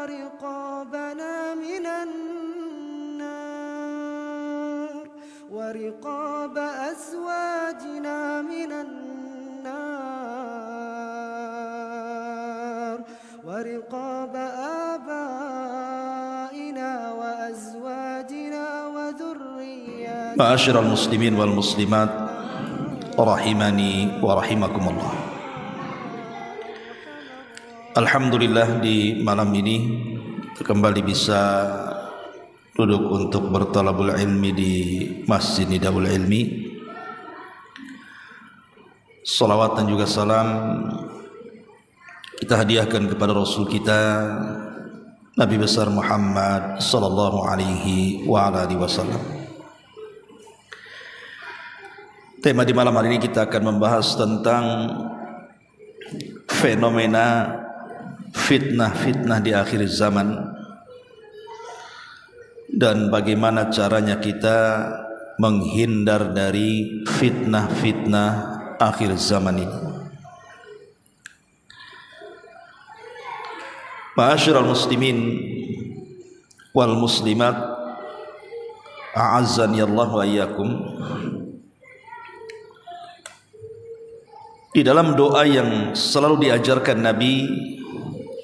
ورقابنا من النار ورقاب أزواجنا من النار ورقاب آبائنا وأزواجنا وذرياتنا. Ma'asyiral muslimin wal muslimat rahimani wa rahimakumullah. Alhamdulillah, di malam ini kembali bisa duduk untuk bertalabul ilmi di Masjid Nidaul Ilmi. Salawat dan juga salam kita hadiahkan kepada Rasul kita Nabi besar Muhammad sallallahu alaihi wa ala alihi wasallam. Tema di malam hari ini kita akan membahas tentang fenomena fitnah-fitnah di akhir zaman dan bagaimana caranya kita menghindar dari fitnah-fitnah akhir zaman ini. Ma'asyiral muslimin wal muslimat, a'azzani Allah wa iyyakum. Di dalam doa yang selalu diajarkan Nabi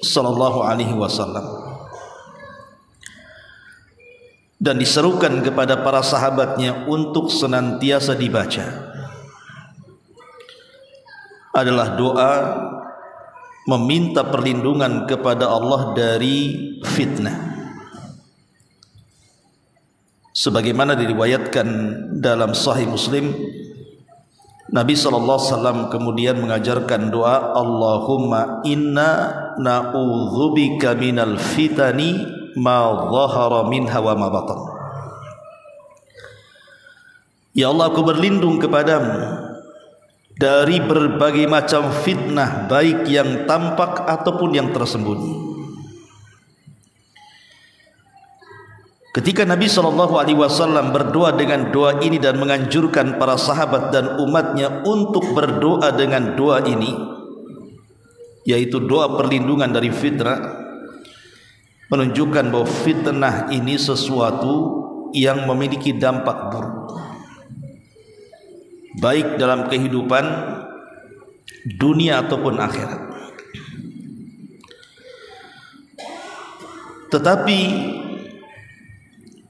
sallallahu alaihi wasallam dan diserukan kepada para sahabatnya untuk senantiasa dibaca adalah doa meminta perlindungan kepada Allah dari fitnah. Sebagaimana diriwayatkan dalam Sahih Muslim, Nabi SAW kemudian mengajarkan doa, Allahumma inna na'udzubika minal fitani ma dhahara minha wa ma batan. Ya Allah, aku berlindung kepadamu dari berbagai macam fitnah, baik yang tampak ataupun yang tersembunyi. Ketika Nabi SAW berdoa dengan doa ini dan menganjurkan para sahabat dan umatnya untuk berdoa dengan doa ini, yaitu doa perlindungan dari fitnah, menunjukkan bahwa fitnah ini sesuatu yang memiliki dampak buruk, baik dalam kehidupan dunia ataupun akhirat. Tetapi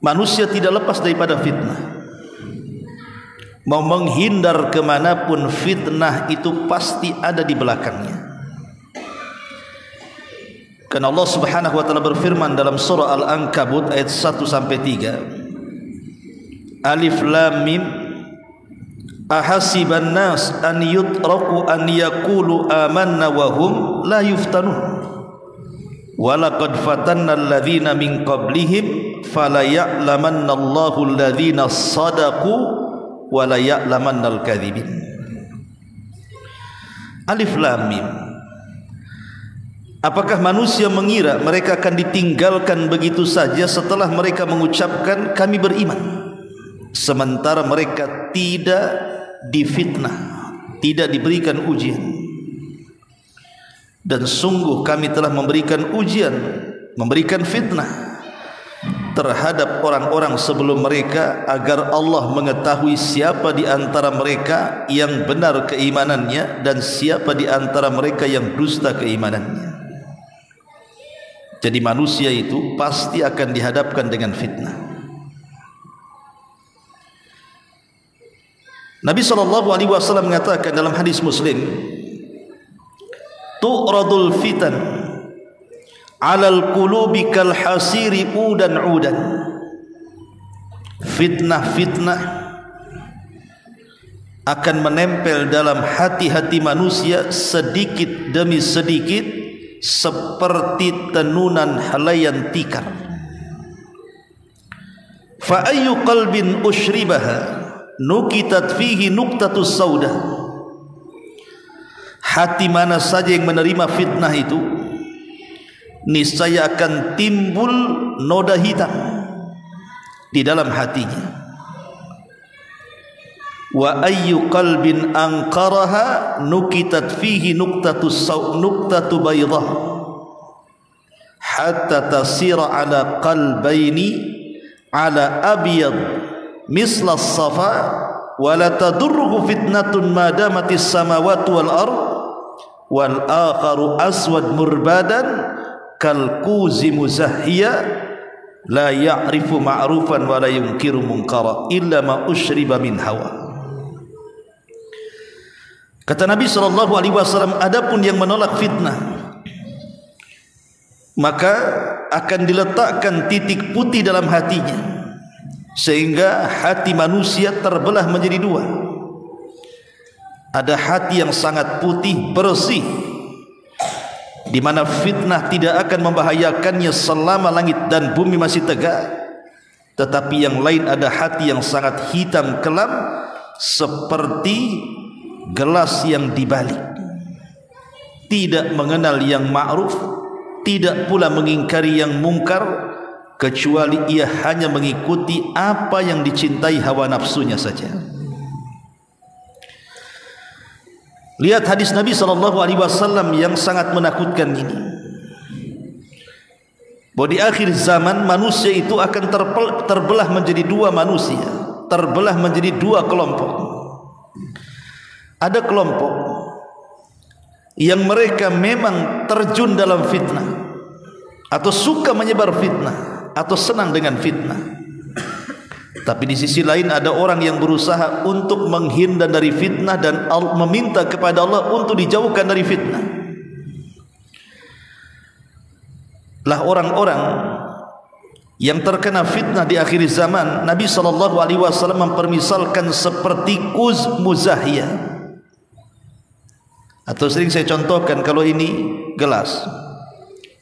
manusia tidak lepas daripada fitnah. Mau menghindar kemanapun, fitnah itu pasti ada di belakangnya. Karena Allah Subhanahu wa ta'ala berfirman dalam surah Al-Ankabut ayat 1-3, Alif Lam Mim, ahasiban nas an yutraku an yaqulu amanna wa hum la yuftanun. Walaqad fatanna alladhina min qablihim fala ya'lamanna Allahu alladhina sadaqu wa la ya'lamanna al-kadhibin. Alif Lam Mim. Apakah manusia mengira mereka akan ditinggalkan begitu saja setelah mereka mengucapkan kami beriman, sementara mereka tidak difitnah, tidak diberikan ujian? Dan sungguh kami telah memberikan ujian, memberikan fitnah terhadap orang-orang sebelum mereka, agar Allah mengetahui siapa di antara mereka yang benar keimanannya dan siapa di antara mereka yang dusta keimanannya. Jadi manusia itu pasti akan dihadapkan dengan fitnah. Nabi SAW mengatakan dalam hadis Muslim, tu'radul fitan 'alal qulubi kal hasiri udan. Fitnah-fitnah akan menempel dalam hati-hati manusia sedikit demi sedikit seperti tenunan helaian tikar. Fa ayyu qalbin ushribaha nukitat fihi nuqtatus sauda. Hati mana saja yang menerima fitnah itu, niscaya akan timbul noda hitam di dalam hatinya. Wa ayyu qalbin anqaraha nukitat fihi nuqtatu baydah. hatta tasira ala qalbaini ala abyad misla as-safa wa la tadurruhu fitnatun ma damatis samawati wal ard wal akharu aswad murbadan kal kuzi muzahhiya la ya'rifu ma'rufan wa la yunkiru munkara illa ma ushriba min hawa. Kata Nabi SAW, adapun yang menolak fitnah maka akan diletakkan titik putih dalam hatinya sehingga hati manusia terbelah menjadi dua. Ada hati yang sangat putih bersih di mana fitnah tidak akan membahayakannya selama langit dan bumi masih tegak, tetapi yang lain ada hati yang sangat hitam kelam seperti gelas yang dibalik, tidak mengenal yang ma'ruf, tidak pula mengingkari yang mungkar, kecuali ia hanya mengikuti apa yang dicintai hawa nafsunya saja. Lihat hadis Nabi SAW yang sangat menakutkan ini, bahwa di akhir zaman manusia itu akan terbelah menjadi dua manusia, terbelah menjadi dua kelompok. Ada kelompok yang mereka memang terjun dalam fitnah atau suka menyebar fitnah atau senang dengan fitnah. Tapi di sisi lain ada orang yang berusaha untuk menghindar dari fitnah dan meminta kepada Allah untuk dijauhkan dari fitnah. Lah orang-orang yang terkena fitnah di akhir zaman, Nabi SAW mempermisalkan seperti kuz muzahiyah. Atau sering saya contohkan, kalau ini gelas,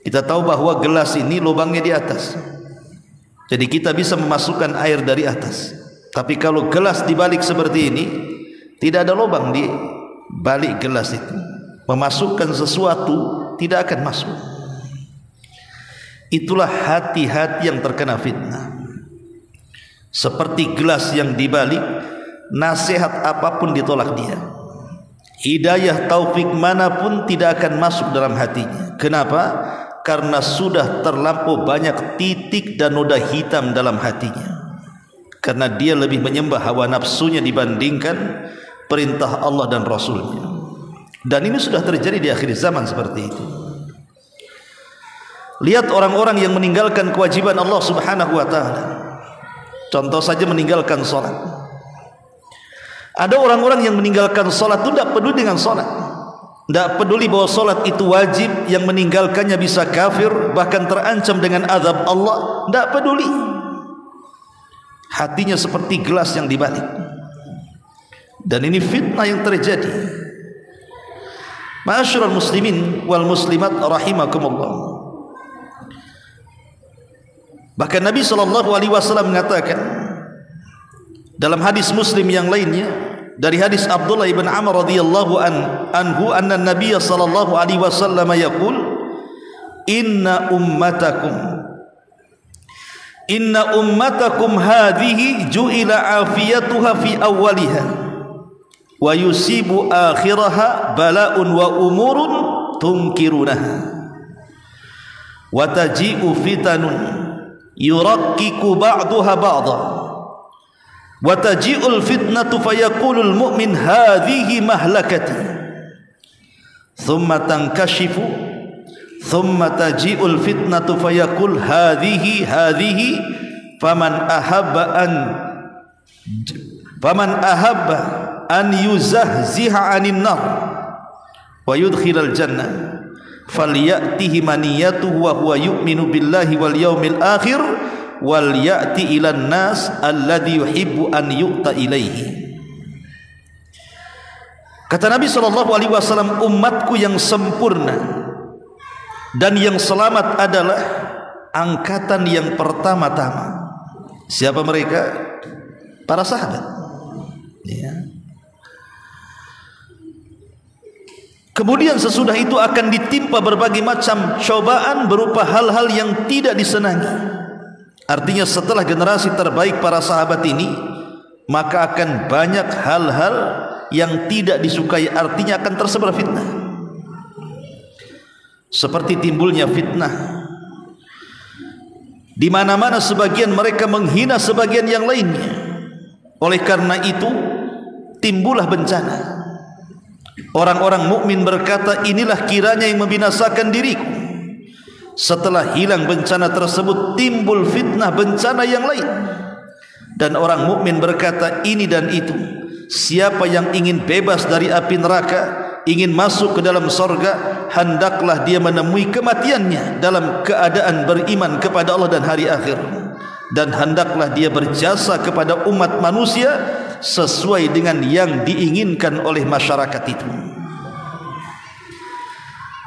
kita tahu bahwa gelas ini lubangnya di atas, jadi kita bisa memasukkan air dari atas. Tapi kalau gelas dibalik seperti ini, tidak ada lubang di balik gelas itu, memasukkan sesuatu tidak akan masuk. Itulah hati-hati yang terkena fitnah. Seperti gelas yang dibalik, nasihat apapun ditolak dia, hidayah taufik manapun tidak akan masuk dalam hatinya. Kenapa? Karena sudah terlampau banyak titik dan noda hitam dalam hatinya, karena dia lebih menyembah hawa nafsunya dibandingkan perintah Allah dan Rasulnya. Dan ini sudah terjadi di akhir zaman seperti itu. Lihat orang-orang yang meninggalkan kewajiban Allah Subhanahu wa ta'ala. Contoh saja meninggalkan sholat. Ada orang-orang yang meninggalkan sholat itu tidak peduli dengan sholat, tidak peduli bahwa sholat itu wajib, yang meninggalkannya bisa kafir, bahkan terancam dengan azab Allah, tidak peduli. Hatinya seperti gelas yang dibalik. Dan ini fitnah yang terjadi. Ma'asyiral muslimin wal muslimat rahimakumullah. Bahkan Nabi SAW mengatakan dalam hadis Muslim yang lainnya, dari hadis Abdullah ibn Amr radhiyallahu anhu, anna Nabiy sallallahu alaihi wasallam yaqul, inna ummatakum hadhihi ju'ila afiyatuha fi awwaliha wa yusibu akhiraha bala'un wa umurun tunkirunaha wa taji'u fitanun yurakkiku ba'duha ba'dha wa taji'ul fitnatu fayaqulul mu'min hadhihi mahlakati thumma tankashifu thumma taji'ul fitnatu fayaqul hadhihi faman ahabba an yuzahziha 'anil nar wa yudkhilal jannah falyatihi maniyatuhu wa huwa yu'minu billahi wal yawmil akhir wal ya'ti ilan nas alladhi yuhibbu an yu'ta ilaihi. Kata Nabi SAW, umatku yang sempurna dan yang selamat adalah angkatan yang pertama-tama. Siapa mereka? Para sahabat, ya. Kemudian sesudah itu akan ditimpa berbagai macam cobaan berupa hal-hal yang tidak disenangi. Artinya setelah generasi terbaik para sahabat ini, maka akan banyak hal-hal yang tidak disukai, artinya akan tersebar fitnah. Seperti timbulnya fitnah Di mana-mana sebagian mereka menghina sebagian yang lainnya. Oleh karena itu timbullah bencana. Orang-orang mukmin berkata, inilah kiranya yang membinasakan diriku. Setelah hilang bencana tersebut, timbul fitnah bencana yang lain. Dan orang mukmin berkata, ini dan itu. Siapa yang ingin bebas dari api neraka, ingin masuk ke dalam sorga, hendaklah dia menemui kematiannya dalam keadaan beriman kepada Allah dan hari akhir. Dan hendaklah dia berjasa kepada umat manusia sesuai dengan yang diinginkan oleh masyarakat itu.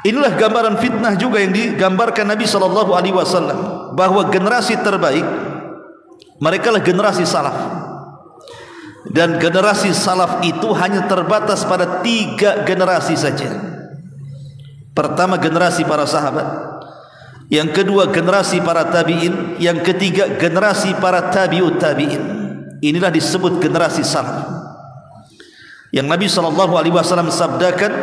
Inilah gambaran fitnah juga yang digambarkan Nabi SAW, bahwa generasi terbaik mereka lah generasi salaf. Dan generasi salaf itu hanya terbatas pada 3 generasi saja. Pertama generasi para sahabat, yang kedua generasi para tabi'in, yang ketiga generasi para tabi'ut tabi'in. Inilah disebut generasi salaf. Yang Nabi SAW sabdakan,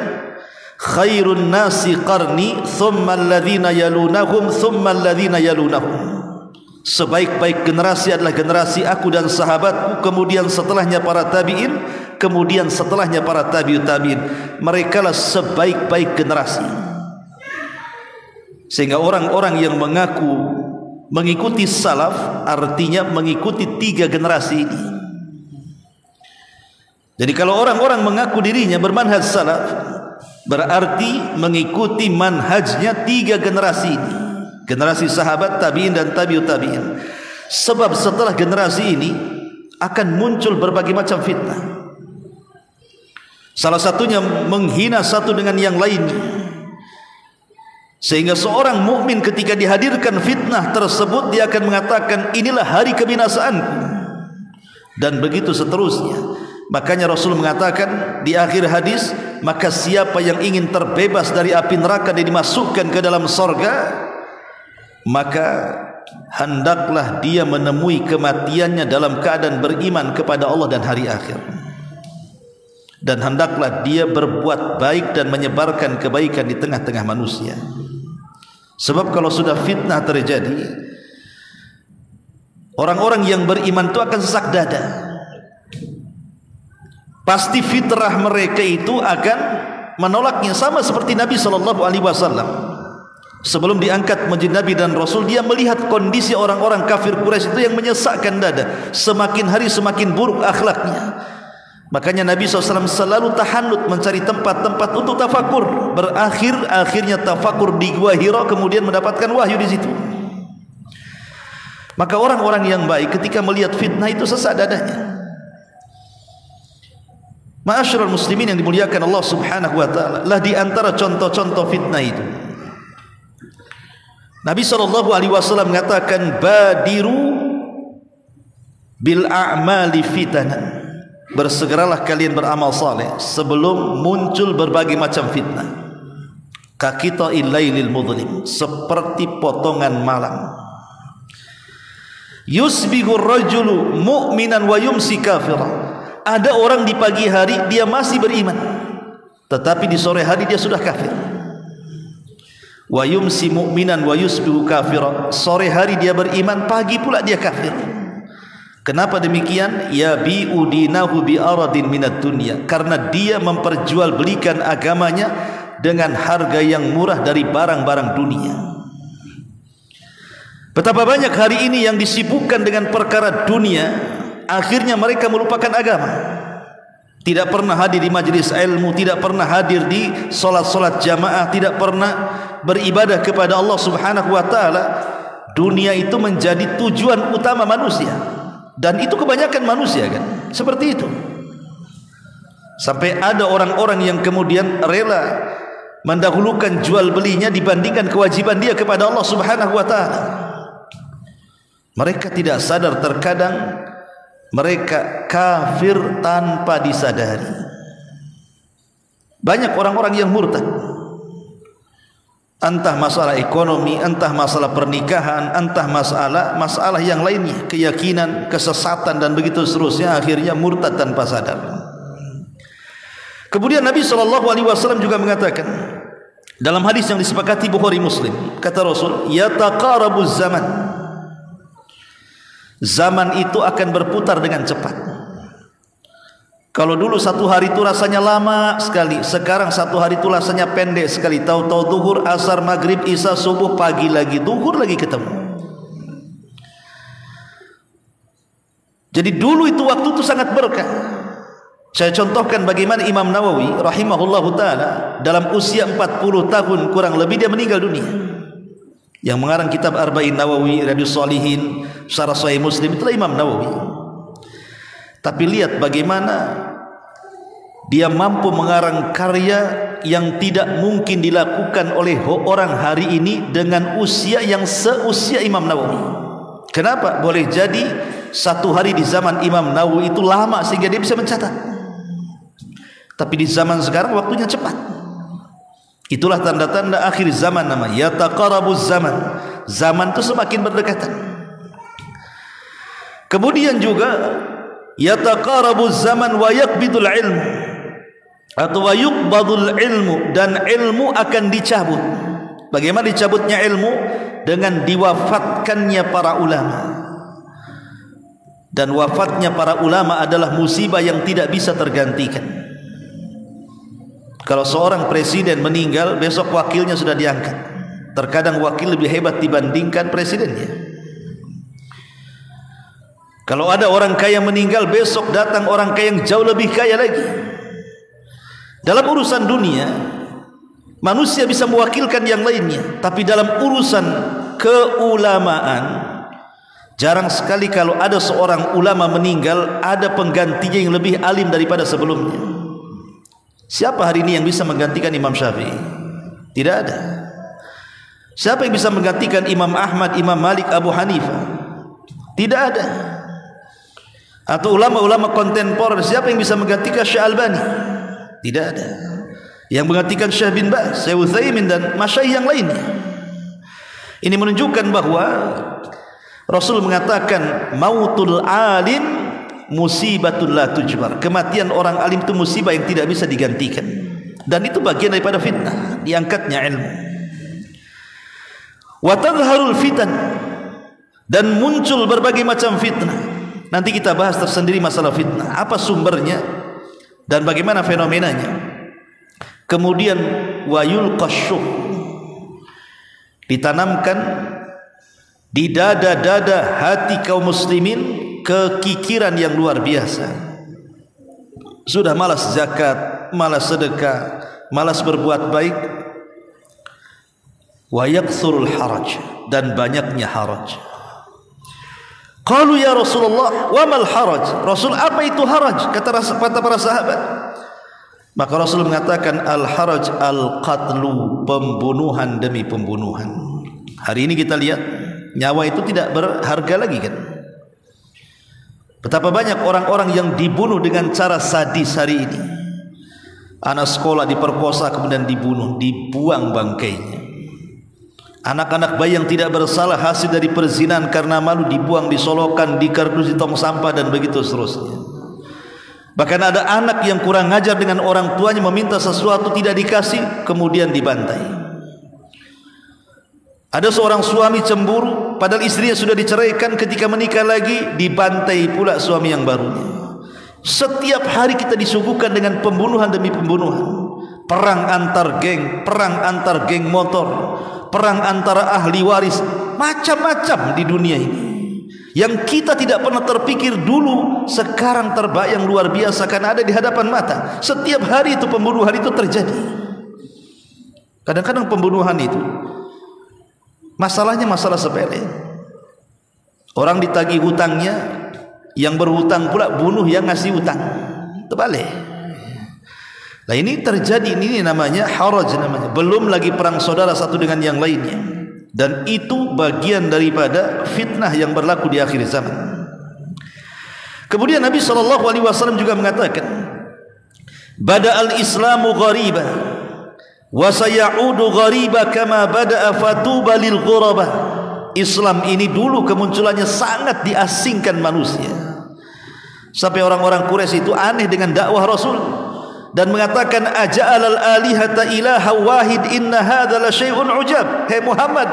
khairun nasi qarni thumma alladhina yalunahum thumma alladhina yalunahum. Sebaik-baik generasi adalah generasi aku dan sahabatku, kemudian setelahnya para tabi'in, kemudian setelahnya para tabi'ut tabi'in. Mereka lah sebaik-baik generasi. Sehingga orang-orang yang mengaku mengikuti salaf artinya mengikuti 3 generasi ini. Jadi kalau orang-orang mengaku dirinya bermanhaj salaf, berarti mengikuti manhajnya 3 generasi ini. Generasi sahabat, tabi'in dan tabi'ut tabi'in. Sebab setelah generasi ini akan muncul berbagai macam fitnah. Salah satunya menghina satu dengan yang lainnya. Sehingga seorang mukmin ketika dihadirkan fitnah tersebut, dia akan mengatakan, inilah hari kebinasaanku. Dan begitu seterusnya. Makanya Rasul mengatakan di akhir hadis, maka siapa yang ingin terbebas dari api neraka dan dimasukkan ke dalam sorga, maka hendaklah dia menemui kematiannya dalam keadaan beriman kepada Allah dan hari akhir. Dan hendaklah dia berbuat baik dan menyebarkan kebaikan di tengah-tengah manusia. Sebab kalau sudah fitnah terjadi, orang-orang yang beriman itu akan sesak dada. Pasti fitrah mereka itu akan menolaknya. Sama seperti Nabi SAW. Sebelum diangkat menjadi Nabi dan Rasul, dia melihat kondisi orang-orang kafir Quraisy itu yang menyesakkan dada. Semakin hari semakin buruk akhlaknya. Makanya Nabi SAW selalu tahanut mencari tempat-tempat untuk tafakur. Akhirnya tafakur di Gua Hira, kemudian mendapatkan wahyu di situ. Maka orang-orang yang baik ketika melihat fitnah itu sesak dadanya. Ma'asyiral muslimin yang dimuliakan Allah Subhanahu wa taala, lah di antara contoh-contoh fitnah itu Nabi SAW mengatakan, badiru bil a'mali fitanan. Bersegeralah kalian beramal saleh sebelum muncul berbagai macam fitnah. Kaqita'il lailil mudlim, seperti potongan malam. Yusbihur rajulu mu'minan wa yumsi kafira. Ada orang di pagi hari dia masih beriman, tetapi di sore hari dia sudah kafir. Wa yumsi mu'minan wa yusbihu kafira. Sore hari dia beriman, pagi pula dia kafir. Kenapa demikian? Yabi'u dinahu bi aradin minad dunya. Karena dia memperjualbelikan agamanya dengan harga yang murah dari barang-barang dunia. Betapa banyak hari ini yang disibukkan dengan perkara dunia, akhirnya mereka melupakan agama. Tidak pernah hadir di majelis ilmu, tidak pernah hadir di solat-solat jamaah, tidak pernah beribadah kepada Allah Subhanahu wa taala. Dunia itu menjadi tujuan utama manusia. Dan itu kebanyakan manusia kan, seperti itu. Sampai ada orang-orang yang kemudian rela mendahulukan jual belinya dibandingkan kewajiban dia kepada Allah Subhanahu wa taala. Mereka tidak sadar terkadang mereka kafir tanpa disadari. Banyak orang-orang yang murtad. Entah masalah ekonomi, entah masalah pernikahan, entah masalah yang lainnya, keyakinan, kesesatan dan begitu seterusnya, akhirnya murtad tanpa sadar. Kemudian Nabi SAW juga mengatakan dalam hadis yang disepakati Bukhari Muslim, kata Rasul, yataqarabuz zaman, Zaman itu akan berputar dengan cepat. Kalau dulu satu hari itu rasanya lama sekali, sekarang satu hari itu rasanya pendek sekali. Tahu-tahu zuhur, asar, maghrib, isya, subuh, pagi lagi, zuhur lagi ketemu. Jadi dulu itu waktu itu sangat berkah. Saya contohkan bagaimana Imam Nawawi rahimahullahu ta'ala dalam usia 40 tahun kurang lebih dia meninggal dunia. Yang mengarang kitab Arba'in Nawawi, Riyadhus Shalihin, Syarah Sahih Muslim, itulah Imam Nawawi. Tapi lihat bagaimana dia mampu mengarang karya yang tidak mungkin dilakukan oleh orang hari ini dengan usia yang seusia Imam Nawawi. Kenapa? Boleh jadi satu hari di zaman Imam Nawawi itu lama sehingga dia bisa mencatat. Tapi di zaman sekarang waktunya cepat. Itulah tanda-tanda akhir zaman namanya. Yataqarabuz zaman. Zaman itu semakin berdekatan. Kemudian juga yataqarabuz zaman wa yaqbidul ilmu, atau wa yuqbadul ilmu, dan ilmu akan dicabut. Bagaimana dicabutnya ilmu? Dengan diwafatkannya para ulama. Dan wafatnya para ulama adalah musibah yang tidak bisa tergantikan. Kalau seorang presiden meninggal, besok wakilnya sudah diangkat. Terkadang wakil lebih hebat dibandingkan presidennya. Kalau ada orang kaya meninggal, besok datang orang kaya yang jauh lebih kaya lagi. Dalam urusan dunia, manusia bisa mewakilkan yang lainnya. Tapi dalam urusan keulamaan, jarang sekali kalau ada seorang ulama meninggal, ada penggantinya yang lebih alim daripada sebelumnya. Siapa hari ini yang bisa menggantikan Imam Syafi'i? Tidak ada. Siapa yang bisa menggantikan Imam Ahmad, Imam Malik, Abu Hanifah? Tidak ada. Atau ulama-ulama kontemporer, siapa yang bisa menggantikan Syekh Albani? Tidak ada. Yang menggantikan Syekh bin Baz, Syekh Utsaimin, dan masyayikh yang lainnya. Ini menunjukkan bahwa Rasul mengatakan mautul alim musibatun la tujbar. Kematian orang alim itu musibah yang tidak bisa digantikan. Dan itu bagian daripada fitnah, diangkatnya ilmu. Wa tadhharul fitan, dan muncul berbagai macam fitnah. Nanti kita bahas tersendiri masalah fitnah, apa sumbernya dan bagaimana fenomenanya. Kemudian wa yulqasyuh, ditanamkan di dada-dada hati kaum muslimin kekikiran yang luar biasa. Sudah malas zakat, malas sedekah, malas berbuat baik. Wa yakthurul haraj, dan banyaknya haraj. Qalu ya Rasulullah, wa mal haraj? Rasul, apa itu haraj? Kata para sahabat. Maka Rasul mengatakan al haraj al qatlu, pembunuhan demi pembunuhan. Hari ini kita lihat nyawa itu tidak berharga lagi kan? Betapa banyak orang-orang yang dibunuh dengan cara sadis hari ini. Anak sekolah diperkosa kemudian dibunuh, dibuang bangkainya. Anak-anak bayi yang tidak bersalah hasil dari perzinahan karena malu dibuang, disolokan, dikardus di tong sampah, dan begitu seterusnya. Bahkan ada anak yang kurang ajar dengan orang tuanya, meminta sesuatu tidak dikasih, kemudian dibantai. Ada seorang suami cemburu, padahal istrinya sudah diceraikan, ketika menikah lagi dibantai pula suami yang barunya. Setiap hari kita disuguhkan dengan pembunuhan demi pembunuhan. Perang antar geng, perang antar geng motor, perang antara ahli waris, macam-macam di dunia ini. Yang kita tidak pernah terpikir dulu, sekarang terbayang luar biasa karena ada di hadapan mata. Setiap hari itu pembunuhan itu terjadi. Kadang-kadang pembunuhan itu masalahnya masalah sepele. Orang ditagih hutangnya, yang berhutang pula bunuh yang ngasih hutang. Terbalik. Nah ini terjadi, ini namanya haraj namanya. Belum lagi perang saudara satu dengan yang lainnya. Dan itu bagian daripada fitnah yang berlaku di akhir zaman. Kemudian Nabi SAW juga mengatakan, Bada'al Islamu ghariba wa sayaudu ghariba kama bada'a fatuba lil ghuraba. Islam ini dulu kemunculannya sangat diasingkan manusia, sampai orang-orang Quraisy itu aneh dengan dakwah Rasul dan mengatakan aja'alal alihata ilaha wahid inna hadza la syai'un ujab. Hei Muhammad,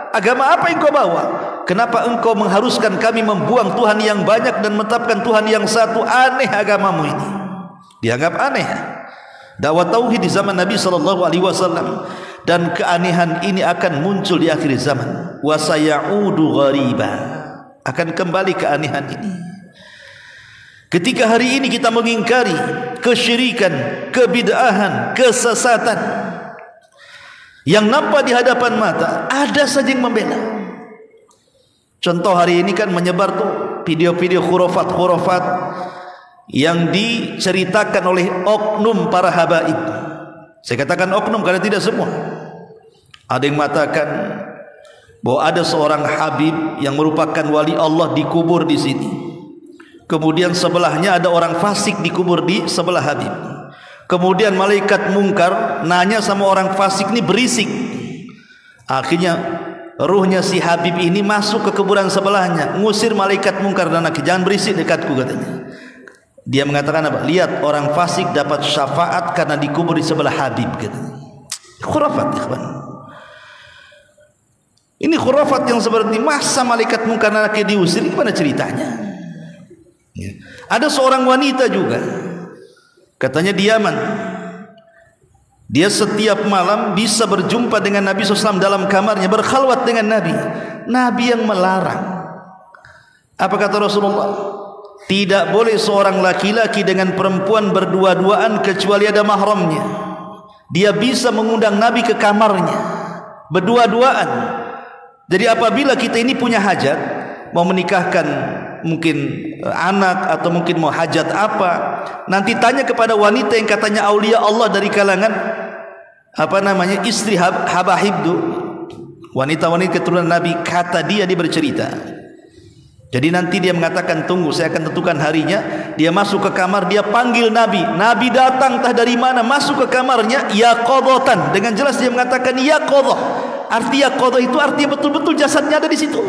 agama apa yang kau bawa? kenapa engkau mengharuskan kami membuang Tuhan yang banyak dan menetapkan Tuhan yang satu? Aneh agamamu ini. Dianggap aneh dakwah tauhid di zaman Nabi SAW. Dan keanehan ini akan muncul di akhir zaman. Wa sayaudu ghariba, akan kembali keanehan ini. Ketika hari ini kita mengingkari kesyirikan, kebid'ahan, kesesatan yang nampak di hadapan mata, ada saja yang membela. Contoh hari ini kan menyebar tuh video-video khurafat-khurafat yang diceritakan oleh oknum para habaib. Saya katakan oknum karena tidak semua. Ada yang mengatakan bahwa ada seorang habib yang merupakan wali Allah dikubur di sini. Kemudian sebelahnya ada orang fasik dikubur di sebelah habib. Kemudian malaikat mungkar nanya sama orang fasik ini berisik. Akhirnya ruhnya si habib ini masuk ke kuburan sebelahnya, ngusir malaikat mungkar dan nakir, jangan berisik dekatku katanya. Dia mengatakan apa? Lihat orang fasik dapat syafaat karena dikubur di sebelah habib katanya. Khurafat ikhwan. Ini khurafat yang seperti masa malaikat mungkar dan nakir diusir, gimana ceritanya? Ya. Ada seorang wanita juga, katanya di Yaman, dia setiap malam bisa berjumpa dengan Nabi SAW dalam kamarnya, berkhalwat dengan Nabi. Nabi yang melarang. Apa kata Rasulullah? Tidak boleh seorang laki-laki dengan perempuan berdua-duaan kecuali ada mahramnya. Dia bisa mengundang Nabi ke kamarnya berdua-duaan. Jadi apabila kita ini punya hajat, mau menikahkan mungkin anak atau mungkin mau hajat apa, nanti tanya kepada wanita yang katanya aulia Allah dari kalangan istri habahibdu, wanita-wanita keturunan Nabi, kata dia bercerita. Jadi nanti dia mengatakan, tunggu saya akan tentukan harinya. Dia masuk ke kamar, dia panggil Nabi. Nabi datang entah dari mana, masuk ke kamarnya, yaqadhatan. Dengan jelas dia mengatakan yaqadhah. Arti yaqadhah itu artinya betul-betul jasadnya ada di situ.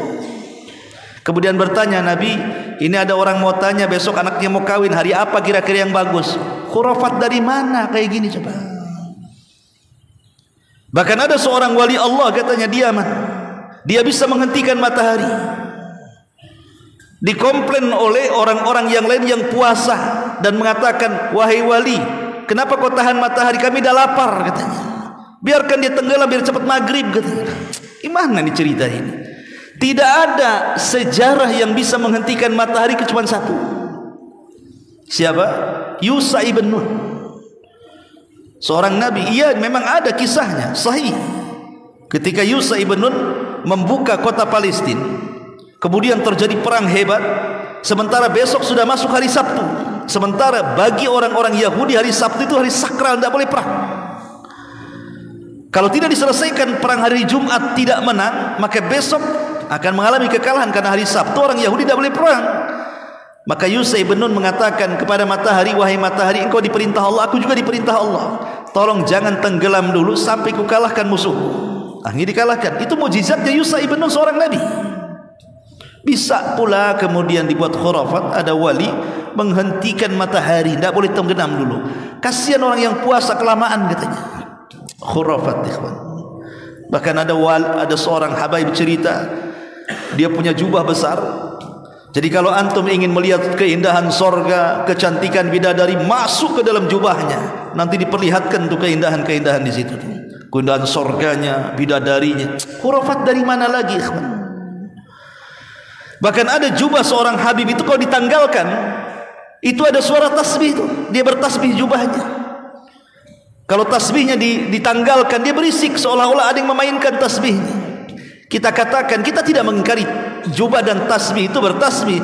Kemudian bertanya Nabi, ini ada orang mau tanya besok anaknya mau kawin, hari apa kira-kira yang bagus? Khurafat dari mana kayak gini coba? Bahkan ada seorang wali Allah katanya dia bisa menghentikan matahari. Dikomplain oleh orang-orang yang lain yang puasa dan mengatakan, wahai wali, kenapa kau tahan matahari? Kami dah lapar katanya. Biarkan dia tenggelam biar cepat maghrib katanya. Gimana nih cerita ini? Tidak ada sejarah yang bisa menghentikan matahari kecuali satu. Siapa? Yusha ibn Nun, seorang nabi. Iya, memang ada kisahnya sahih. Ketika Yusha ibn Nun membuka kota Palestina, kemudian terjadi perang hebat, sementara besok sudah masuk hari Sabtu. Sementara bagi orang-orang Yahudi hari Sabtu itu hari sakral, tidak boleh perang. Kalau tidak diselesaikan perang hari Jumat tidak menang, maka besok akan mengalami kekalahan karena hari Sabtu orang Yahudi tidak boleh perang. Maka Yusha ibn Nun mengatakan kepada matahari, wahai matahari, engkau diperintah Allah, aku juga diperintah Allah. Tolong jangan tenggelam dulu sampai ku kalahkan musuhku. Akhirnya dikalahkan. Itu mukjizatnya Yusha ibn Nun, seorang nabi. Bisa pula kemudian dibuat khurafat, ada wali menghentikan matahari, tidak boleh tenggelam dulu. Kasihan orang yang puasa kelamaan katanya. Khurafat ikhwan. Bahkan ada seorang habaib cerita, dia punya jubah besar. Jadi kalau antum ingin melihat keindahan sorga, kecantikan bidadari, masuk ke dalam jubahnya. Nanti diperlihatkan tuh keindahan-keindahan di situ. Keindahan sorganya, bidadarinya. Khurafat dari mana lagi ikhwan? Bahkan ada jubah seorang habib itu kalau ditanggalkan, itu ada suara tasbih itu. Dia bertasbih jubahnya. Kalau tasbihnya ditanggalkan, dia berisik seolah-olah ada yang memainkan tasbihnya. Kita katakan, kita tidak mengingkari jubah dan tasbih itu bertasbih.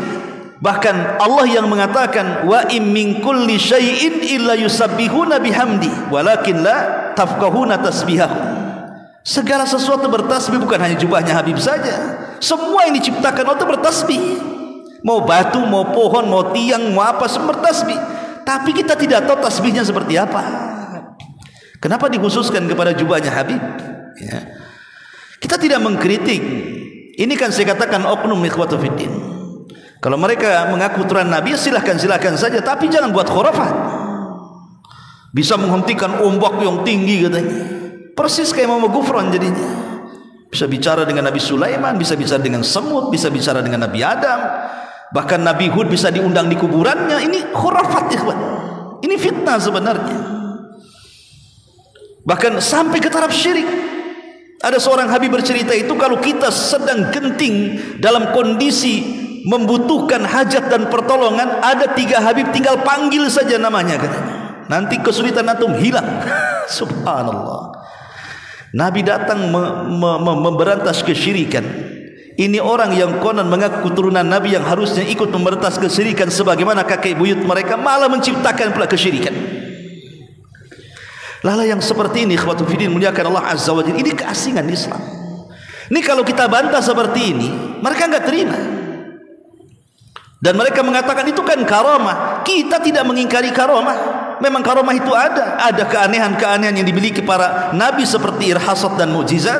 Bahkan Allah yang mengatakan, wa im min kulli syai'in illa yusabbihuna bihamdi walakin la tafqahuna tasbihahum. Segala sesuatu bertasbih, bukan hanya jubahnya Habib saja. Semua yang diciptakan Allah itu bertasbih. Mau batu, mau pohon, mau tiang, mau apa, semua bertasbih. Tapi kita tidak tahu tasbihnya seperti apa. Kenapa dikhususkan kepada jubahnya Habib? Ya. Kita tidak mengkritik. Ini kan saya katakan oknum ikhwatu fiddin. Kalau mereka mengaku turunan Nabi, silahkan saja, tapi jangan buat khurafat. Bisa menghentikan ombak yang tinggi katanya. Persis kayak Muhammad Gufron jadinya. Bisa bicara dengan Nabi Sulaiman, bisa bicara dengan semut, bisa bicara dengan Nabi Adam, bahkan Nabi Hud bisa diundang di kuburannya. Ini khurafat, ikhwan. Ini fitnah sebenarnya. Bahkan sampai ke taraf syirik. Ada seorang habib bercerita itu, kalau kita sedang genting dalam kondisi membutuhkan hajat dan pertolongan, ada 3 habib, tinggal panggil saja namanya, katanya. Nanti kesulitan antum hilang. Subhanallah. Nabi datang memberantas kesyirikan. Ini orang yang konon mengaku keturunan Nabi yang harusnya ikut memberantas kesyirikan sebagaimana kakek buyut mereka, malah menciptakan pula kesyirikan. Lala yang seperti ini, ikhwatu fiddin, muliakan Allah Azza wa Jalla, ini keasingan Islam. Ini kalau kita bantah seperti ini, mereka enggak terima. Dan mereka mengatakan itu kan karamah. Kita tidak mengingkari karamah. Memang karamah itu ada keanehan-keanehan yang dimiliki para nabi seperti irhasat dan mukjizat.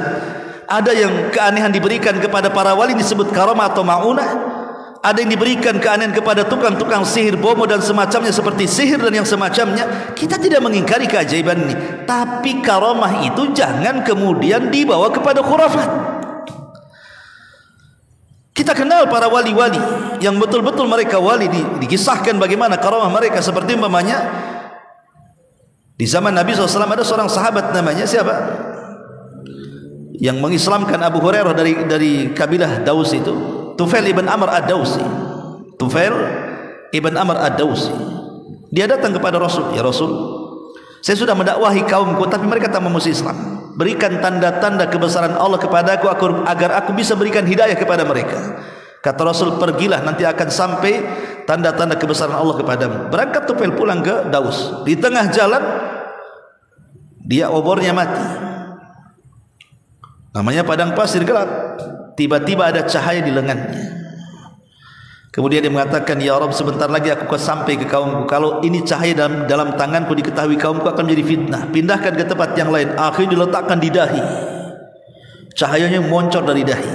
Ada yang keanehan diberikan kepada para wali disebut karamah atau ma'unah. Ada yang diberikan keanehan kepada tukang-tukang sihir, bomo dan semacamnya seperti sihir dan yang semacamnya. Kita tidak mengingkari keajaiban ini, tapi karamah itu jangan kemudian dibawa kepada khurafat. Kita kenal para wali-wali yang betul-betul mereka wali, dikisahkan bagaimana karamah mereka. Seperti umpamanya di zaman Nabi SAW ada seorang sahabat namanya siapa? Yang mengislamkan Abu Hurairah dari kabilah Daus itu, Tufail ibn Amr ad-Dausi. Tufail ibn Amr ad-Dausi. Dia datang kepada Rasul, ya Rasul, saya sudah mendakwahi kaumku tapi mereka tak mau masuk Islam. Berikan tanda-tanda kebesaran Allah kepadaku agar aku bisa berikan hidayah kepada mereka. Kata Rasul, pergilah, nanti akan sampai tanda-tanda kebesaran Allah kepadamu. Berangkat Tufail pulang ke Daus. Di tengah jalan dia obornya mati. Namanya padang pasir gelap. Tiba-tiba ada cahaya di lengannya. Kemudian dia mengatakan, ya Rabb, sebentar lagi aku akan sampai ke kaumku. Kalau ini cahaya dalam tanganku diketahui kaumku akan menjadi fitnah. Pindahkan ke tempat yang lain. Akhirnya diletakkan di dahi. Cahayanya moncor dari dahi.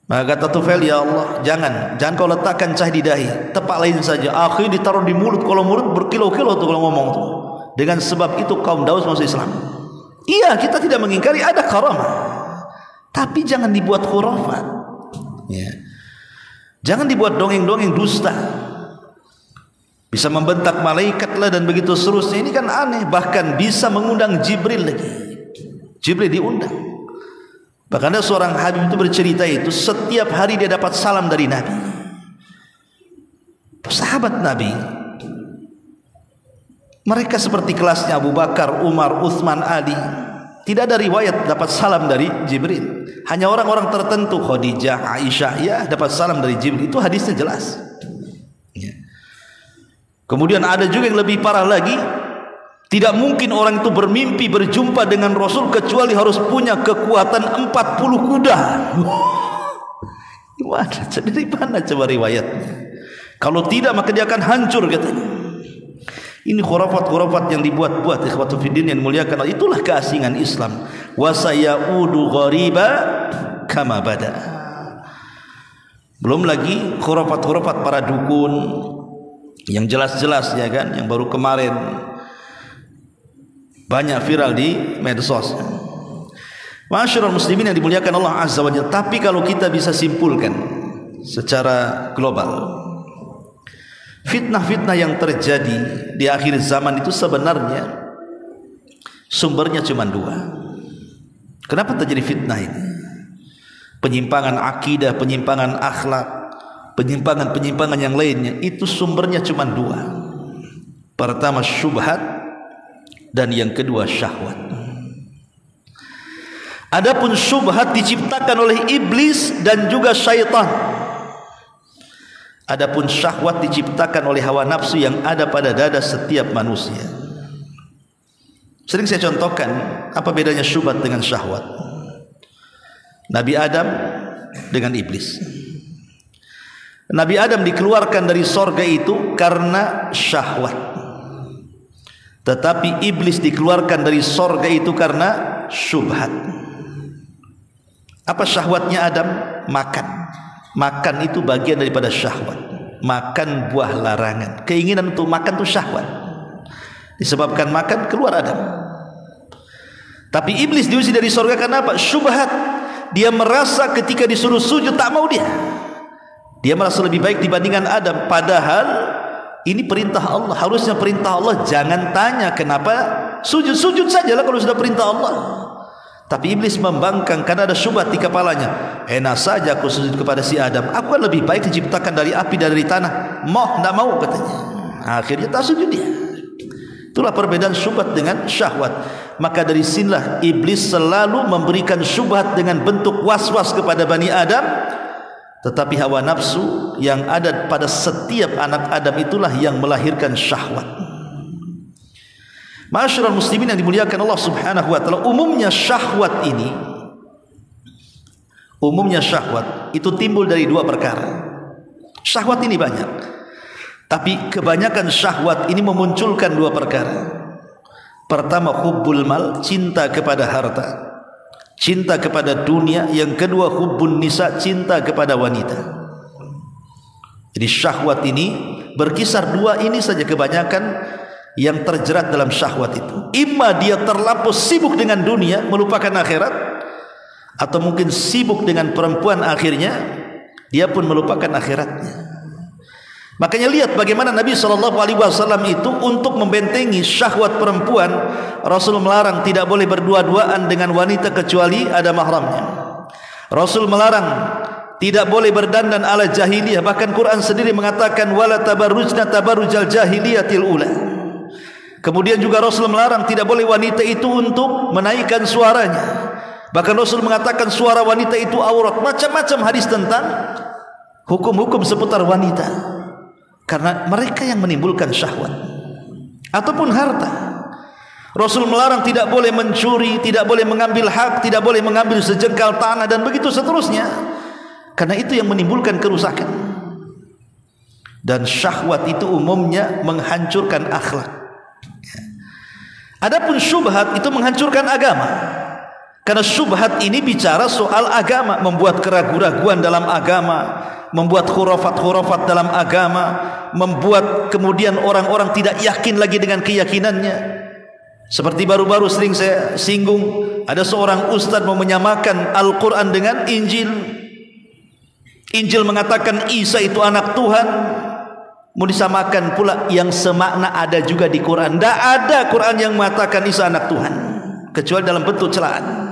Maka kata Tufail, ya Allah, jangan kau letakkan cahaya di dahi, tempat lain saja. Akhirnya ditaruh di mulut. Kalau mulut berkilo-kilo tuh kalau ngomong tuh. Dengan sebab itu kaum Daus masuk Islam. Iya, kita tidak mengingkari ada karamah, tapi jangan dibuat khurafat. Ya. Jangan dibuat dongeng-dongeng dusta. Bisa membentak malaikat lah dan begitu seterusnya. Ini kan aneh. Bahkan bisa mengundang Jibril lagi. Jibril diundang. Bahkan ada seorang habib itu bercerita itu, setiap hari dia dapat salam dari Nabi. Sahabat Nabi, mereka seperti kelasnya Abu Bakar, Umar, Utsman, Ali. Tidak ada riwayat dapat salam dari Jibril. Hanya orang-orang tertentu, Khadijah, Aisyah, ya dapat salam dari Jibril. Itu hadisnya jelas. Ya. Kemudian ada juga yang lebih parah lagi. Tidak mungkin orang itu bermimpi berjumpa dengan Rasul kecuali harus punya kekuatan 40 kuda. Dari mana coba riwayatnya? Kalau tidak maka dia akan hancur, katanya. Ini khurafat-khurafat yang dibuat-buat, ikhwatu fiddin yang muliakan. Itulah keasingan Islam. Wa sayaudu ghariba kama bada. Belum lagi khurafat-khurafat para dukun yang jelas-jelas, ya kan, yang baru kemarin banyak viral di medsos. Ma'asyiral muslimin yang dimuliakan Allah Azza wa Jalla. Tapi kalau kita bisa simpulkan secara global, fitnah-fitnah yang terjadi di akhir zaman itu sebenarnya sumbernya cuma 2. Kenapa terjadi fitnah ini? Penyimpangan akidah, penyimpangan akhlak, penyimpangan-penyimpangan yang lainnya, itu sumbernya cuma 2. Pertama syubhat, dan yang kedua syahwat. Adapun syubhat diciptakan oleh iblis dan juga syaitan. Adapun syahwat diciptakan oleh hawa nafsu yang ada pada dada setiap manusia. Sering saya contohkan apa bedanya syubhat dengan syahwat. Nabi Adam dengan iblis. Nabi Adam dikeluarkan dari sorga itu karena syahwat. Tetapi iblis dikeluarkan dari sorga itu karena syubhat. Apa syahwatnya Adam? Makan. Makan itu bagian daripada syahwat. Makan buah larangan. Keinginan untuk makan itu syahwat. Disebabkan makan keluar Adam. Tapi iblis diusir dari surga karena apa? Syubhat. Dia merasa ketika disuruh sujud tak mau dia. Dia merasa lebih baik dibandingkan Adam. Padahal ini perintah Allah. Harusnya perintah Allah. Jangan tanya kenapa sujud. Sujud sajalah kalau sudah perintah Allah. Tapi iblis membangkang karena ada syubhat di kepalanya. Enak saja aku sujud kepada si Adam. Aku kan lebih baik diciptakan dari api dan dari tanah. Tidak mau katanya. Akhirnya tak sujud dia. Itulah perbedaan syubhat dengan syahwat. Maka dari sinilah iblis selalu memberikan syubhat dengan bentuk was-was kepada Bani Adam. Tetapi hawa nafsu yang ada pada setiap anak Adam itulah yang melahirkan syahwat. Ma'asyiral muslimin yang dimuliakan Allah Subhanahu wa taala, umumnya syahwat itu timbul dari dua perkara. Syahwat ini banyak. Tapi kebanyakan syahwat ini memunculkan dua perkara. Pertama, hubbul mal, cinta kepada harta, cinta kepada dunia. Yang kedua, hubbun nisa, cinta kepada wanita. Jadi syahwat ini berkisar dua ini saja kebanyakan yang terjerat dalam syahwat itu. Imma dia terlampau sibuk dengan dunia, melupakan akhirat, atau mungkin sibuk dengan perempuan, akhirnya dia pun melupakan akhiratnya. Makanya lihat bagaimana Nabi SAW itu untuk membentengi syahwat perempuan, Rasul melarang tidak boleh berdua-duaan dengan wanita kecuali ada mahramnya. Rasul melarang tidak boleh berdandan ala jahiliyah. Bahkan Quran sendiri mengatakan wala tabarrujna tabarrujal jahiliyatil ula. Kemudian juga Rasul melarang tidak boleh wanita itu untuk menaikkan suaranya. Bahkan Rasul mengatakan suara wanita itu aurat. Macam-macam hadis tentang hukum-hukum seputar wanita. Karena mereka yang menimbulkan syahwat. Ataupun harta. Rasul melarang tidak boleh mencuri, tidak boleh mengambil hak, tidak boleh mengambil sejengkal tanah, dan begitu seterusnya. Karena itu yang menimbulkan kerusakan. Dan syahwat itu umumnya menghancurkan akhlak. Adapun syubhat itu menghancurkan agama. Karena syubhat ini bicara soal agama, membuat keraguan-raguan dalam agama, membuat khurafat-khurafat dalam agama, membuat kemudian orang-orang tidak yakin lagi dengan keyakinannya. Seperti baru-baru sering saya singgung, ada seorang ustadz mau menyamakan Al-Quran dengan Injil. Injil mengatakan Isa itu anak Tuhan, mau disamakan pula yang semakna ada juga di Quran. Tidak ada Quran yang mengatakan Isa anak Tuhan, kecuali dalam bentuk celaan.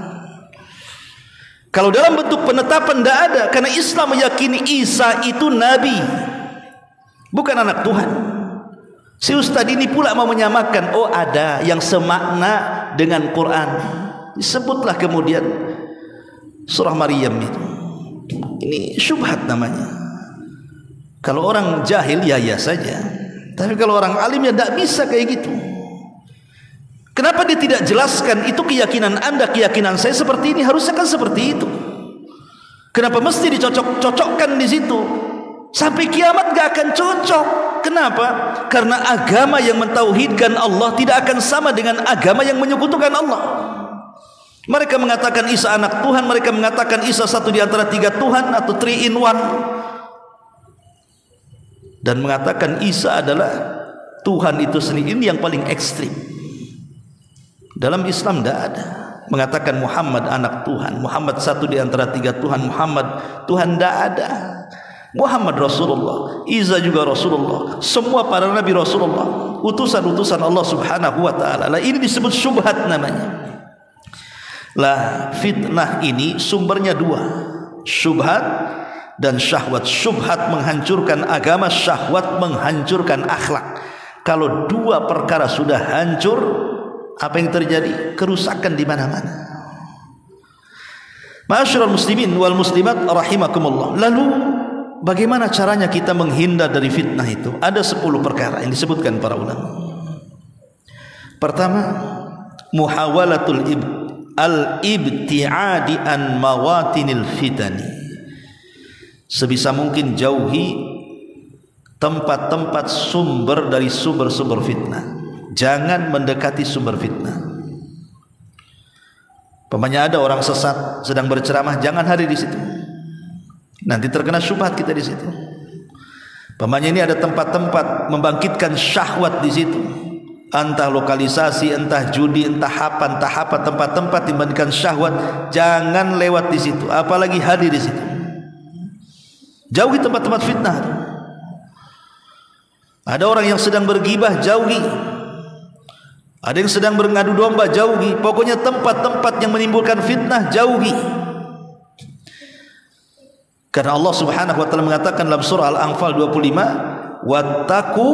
Kalau dalam bentuk penetapan tidak ada, karena Islam meyakini Isa itu Nabi, bukan anak Tuhan. Si ustaz ini pula mau menyamakan, oh ada yang semakna dengan Quran. Disebutlah kemudian surah Maryam itu. Ini syubhat namanya. Kalau orang jahil ya saja, tapi kalau orang alim ya tidak bisa kayak gitu. Kenapa dia tidak jelaskan itu keyakinan anda, keyakinan saya seperti ini, harusnya kan seperti itu. Kenapa mesti dicocok-cocokkan di situ? Sampai kiamat gak akan cocok. Kenapa? Karena agama yang mentauhidkan Allah tidak akan sama dengan agama yang menyekutukan Allah. Mereka mengatakan Isa anak Tuhan, mereka mengatakan Isa satu di antara tiga Tuhan atau 3 in 1, dan mengatakan Isa adalah Tuhan itu sendiri. Ini yang paling ekstrim. Dalam Islam tidak ada mengatakan Muhammad anak Tuhan, Muhammad satu di antara tiga Tuhan, Muhammad Tuhan, tidak ada. Muhammad Rasulullah, Isa juga Rasulullah, semua para nabi Rasulullah, utusan-utusan Allah Subhanahu wa taala. Lah ini disebut syubhat namanya. Lah fitnah ini sumbernya dua, syubhat dan syahwat. Syubhat menghancurkan agama, syahwat menghancurkan akhlak. Kalau dua perkara sudah hancur, apa yang terjadi? Kerusakan di mana-mana. Ma'asyiral muslimin wal muslimat rahimakumullah. Lalu bagaimana caranya kita menghindar dari fitnah itu? Ada 10 perkara yang disebutkan para ulama. Pertama, muhawalatul al-ibti'adi an mawatinil fitani. Sebisa mungkin jauhi tempat-tempat sumber dari sumber-sumber fitnah. Jangan mendekati sumber fitnah. Pamannya ada orang sesat sedang berceramah, jangan hadir di situ. Nanti terkena syubhat kita di situ. Pamannya ini ada tempat-tempat membangkitkan syahwat di situ. entah lokalisasi, entah judi, entah apa tempat-tempat dibandingkan syahwat, jangan lewat di situ, apalagi hadir di situ. Jauhi tempat-tempat fitnah. Ada orang yang sedang bergibah, jauhi. Ada yang sedang berngadu domba, jauhi. Pokoknya tempat-tempat yang menimbulkan fitnah, jauhi. Karena Allah Subhanahu wa taala mengatakan dalam surah Al-Anfal 25, "Wattaqu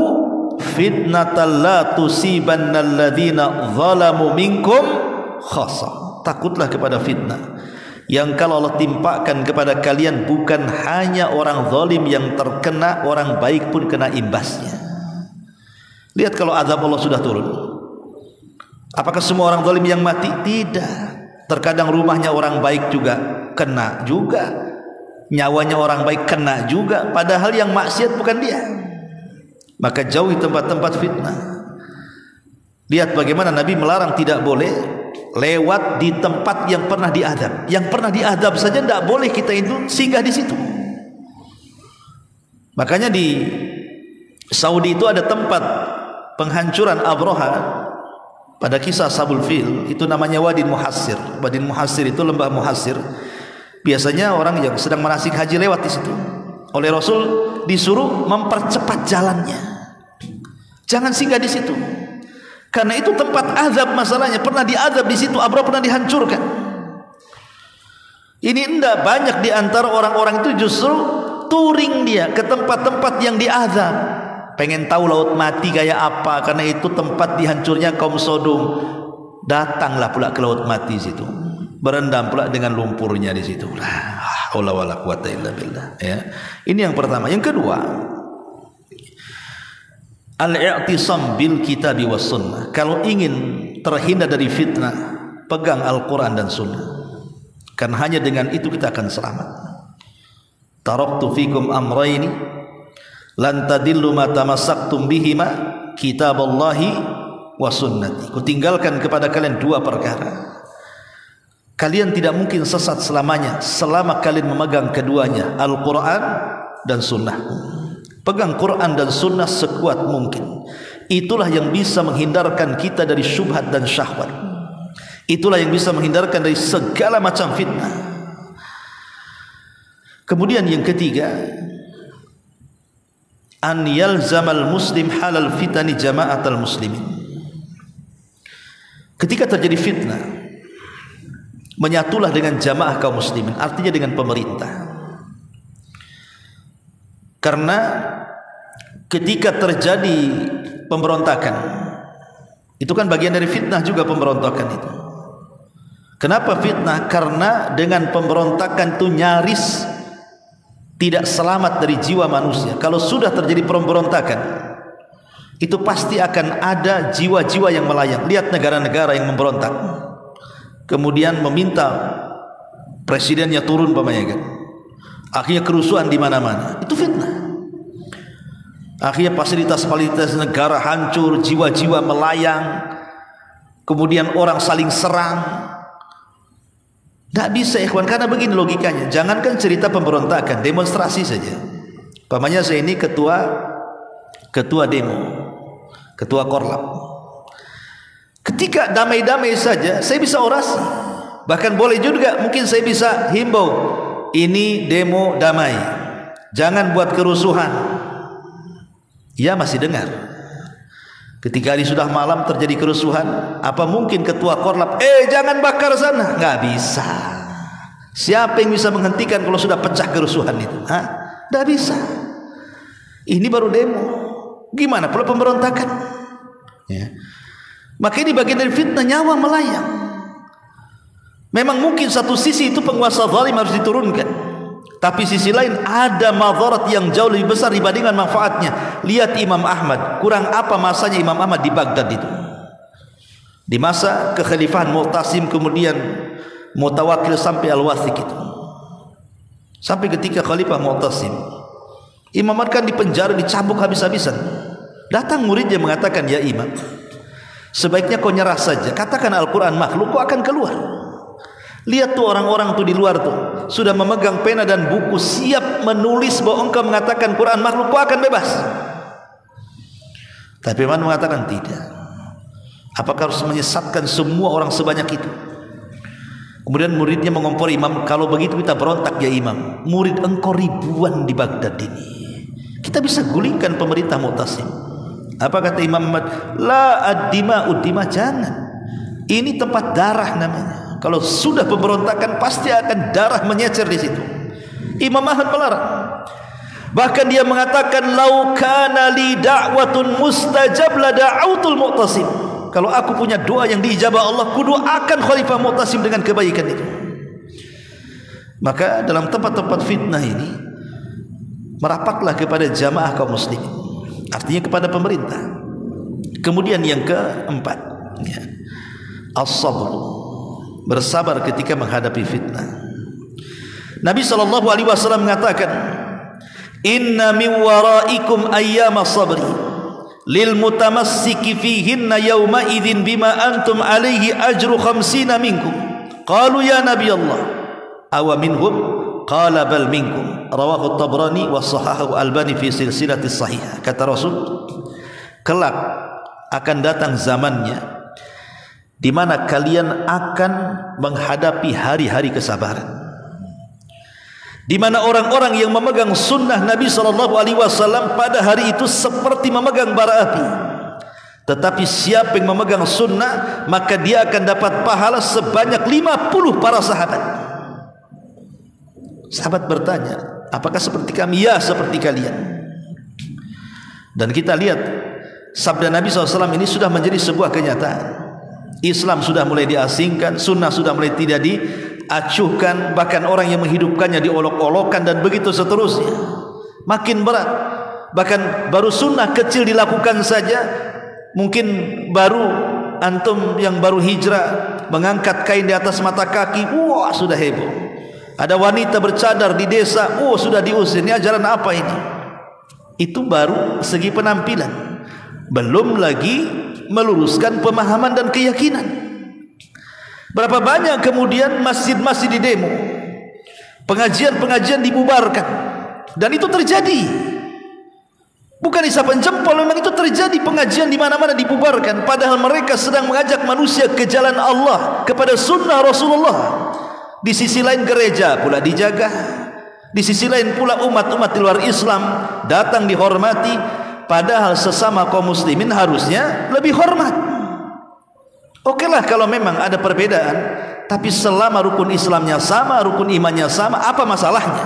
fitnatal la tusibannal ladzina zalamu minkum khassah." Takutlah kepada fitnah yang kalau Allah timpakan kepada kalian bukan hanya orang zalim yang terkena, orang baik pun kena imbasnya. Lihat kalau azab Allah sudah turun, apakah semua orang zalim yang mati? Tidak. Terkadang rumahnya orang baik juga kena juga, nyawanya orang baik kena juga, padahal yang maksiat bukan dia. Maka jauhi tempat-tempat fitnah. Lihat bagaimana Nabi melarang tidak boleh lewat di tempat yang pernah diadab. Yang pernah diadab saja tidak boleh kita itu singgah di situ. Makanya di Saudi itu ada tempat penghancuran Abraha pada kisah Sabul Fil, itu namanya Wadin Muhassir. Wadin Muhassir itu lembah Muhassir. Biasanya orang yang sedang manasik haji lewat di situ. Oleh Rasul disuruh mempercepat jalannya. Jangan singgah di situ. Karena itu tempat azab masalahnya. Pernah diazab di situ, Abraha pernah dihancurkan. Ini enggak, banyak di antara orang-orang itu justru touring dia ke tempat-tempat yang diazab. Pengen tahu laut mati kayak apa, karena itu tempat dihancurnya kaum Sodom. Datanglah pula ke laut mati situ, berendam pula dengan lumpurnya di situ. Haula wala quwata illa billah. Ya. Ini yang pertama. Yang kedua, al-i'tisam bil kitabi was sunnah. Kalau ingin terhindar dari fitnah, pegang Al-Quran dan Sunnah. Karena hanya dengan itu kita akan selamat. Taraktu fikum amrayni lan tadillu ma tamassaktum bihima kitaballahi wa sunnati. Kutinggalkan kepada kalian dua perkara. Kalian tidak mungkin sesat selamanya selama kalian memegang keduanya, Al-Quran dan Sunnah. Pegang Quran dan Sunnah sekuat mungkin. Itulah yang bisa menghindarkan kita dari syubhat dan syahwat. Itulah yang bisa menghindarkan dari segala macam fitnah. Kemudian yang ketiga, an yalzamal muslim halal fitani jama'atal muslimin. Ketika terjadi fitnah, menyatulah dengan jamaah kaum muslimin, artinya dengan pemerintah. Karena ketika terjadi pemberontakan, itu kan bagian dari fitnah juga pemberontakan itu. Kenapa fitnah? Karena dengan pemberontakan itu nyaris tidak selamat dari jiwa manusia. Kalau sudah terjadi pemberontakan, itu pasti akan ada jiwa-jiwa yang melayang. Lihat negara-negara yang memberontak, kemudian meminta presidennya turun, kan? Akhirnya kerusuhan di mana-mana. Itu fitnah. Akhirnya fasilitas-fasilitas negara hancur, jiwa-jiwa melayang, kemudian orang saling serang. Tidak bisa ikhwan, karena begini logikanya. Jangankan cerita pemberontakan, demonstrasi saja. Pamannya saya ini ketua demo, ketua korlap. Ketika damai-damai saja, saya bisa orasi. Bahkan boleh juga, mungkin saya bisa himbau, ini demo damai, jangan buat kerusuhan. Ya masih dengar. Ketika hari sudah malam terjadi kerusuhan, apa mungkin ketua korlap, jangan bakar sana? Nggak bisa. Siapa yang bisa menghentikan kalau sudah pecah kerusuhan itu? Nggak bisa. Ini baru demo. Gimana pula pemberontakan? Ya. Maka ini bagian dari fitnah, nyawa melayang. Memang mungkin satu sisi itu penguasa zalim harus diturunkan, tapi sisi lain ada madarat yang jauh lebih besar dibandingkan manfaatnya. Lihat Imam Ahmad, kurang apa masanya Imam Ahmad di Baghdad itu? Di masa kekhalifahan Mu'tasim, kemudian Mutawakil sampai Al-Wathiq itu. Sampai ketika Khalifah Mu'tasim, Imam Ahmad kan dipenjara, dicambuk habis-habisan. Datang muridnya mengatakan, ya Imam, sebaiknya kau nyerah saja. Katakan Al-Quran makhluk, kau akan keluar. Lihat tuh orang-orang tuh di luar tuh sudah memegang pena dan buku, siap menulis bahwa engkau mengatakan Quran makhluk, kau akan bebas. Tapi Imam mengatakan tidak. Apakah harus menyesatkan semua orang sebanyak itu? Kemudian muridnya mengompori Imam, kalau begitu kita berontak ya Imam, murid engkau ribuan di Baghdad ini, kita bisa gulingkan pemerintah Mu'tasim. Apa kata Imam Ahmad? La ad-dima ud-dima, jangan, ini tempat darah namanya. Kalau sudah pemberontakan pasti akan darah menyecer di situ. Imam Ahmad melarang. Bahkan dia mengatakan, lau kana li da'watun mustajab la da'autul Mu'tasim. Kalau aku punya doa yang diijabah Allah, ku doakan Khalifah Mu'tasim dengan kebaikan itu. Maka dalam tempat-tempat fitnah ini, merapatlah kepada jamaah kaum muslimin, artinya kepada pemerintah. Kemudian yang keempat, ya, as-sabr, bersabar ketika menghadapi fitnah. Nabi SAW mengatakan, inna min waraikum ayyama sabri lil mutamassiki fihinna yawma idzin bima antum alaihi ajru 50 minkum. Qalu ya Nabi Allah, aw minhum? Qala bal minkum. Rawahu Tabrani wa sahahahu Albani fi silsilati sahihah. Kata Rasul, kelak akan datang zamannya di mana kalian akan menghadapi hari-hari kesabaran, di mana orang-orang yang memegang sunnah Nabi SAW pada hari itu seperti memegang bara api. Tetapi siapa yang memegang sunnah, maka dia akan dapat pahala sebanyak 50 para sahabat. Sahabat bertanya, apakah seperti kami? Ya, seperti kalian. Dan kita lihat sabda Nabi SAW ini sudah menjadi sebuah kenyataan. Islam sudah mulai diasingkan, sunnah sudah mulai tidak diacuhkan, bahkan orang yang menghidupkannya diolok-olokkan, dan begitu seterusnya. Makin berat. Bahkan baru sunnah kecil dilakukan saja, mungkin baru antum yang baru hijrah mengangkat kain di atas mata kaki, wah sudah heboh. Ada wanita bercadar di desa, oh sudah diusir. Ini ajaran apa ini? Itu baru segi penampilan, belum lagi meluruskan pemahaman dan keyakinan. Berapa banyak kemudian masjid-masjid di demo, pengajian-pengajian dibubarkan, dan itu terjadi. Bukan isapan jempol, memang itu terjadi. Pengajian di mana-mana dibubarkan, padahal mereka sedang mengajak manusia ke jalan Allah, kepada sunnah Rasulullah. Di sisi lain gereja pula dijaga, di sisi lain pula umat-umat di luar Islam datang dihormati, padahal sesama kaum muslimin harusnya lebih hormat. Okelah kalau memang ada perbedaan, tapi selama rukun Islamnya sama, rukun imannya sama, apa masalahnya?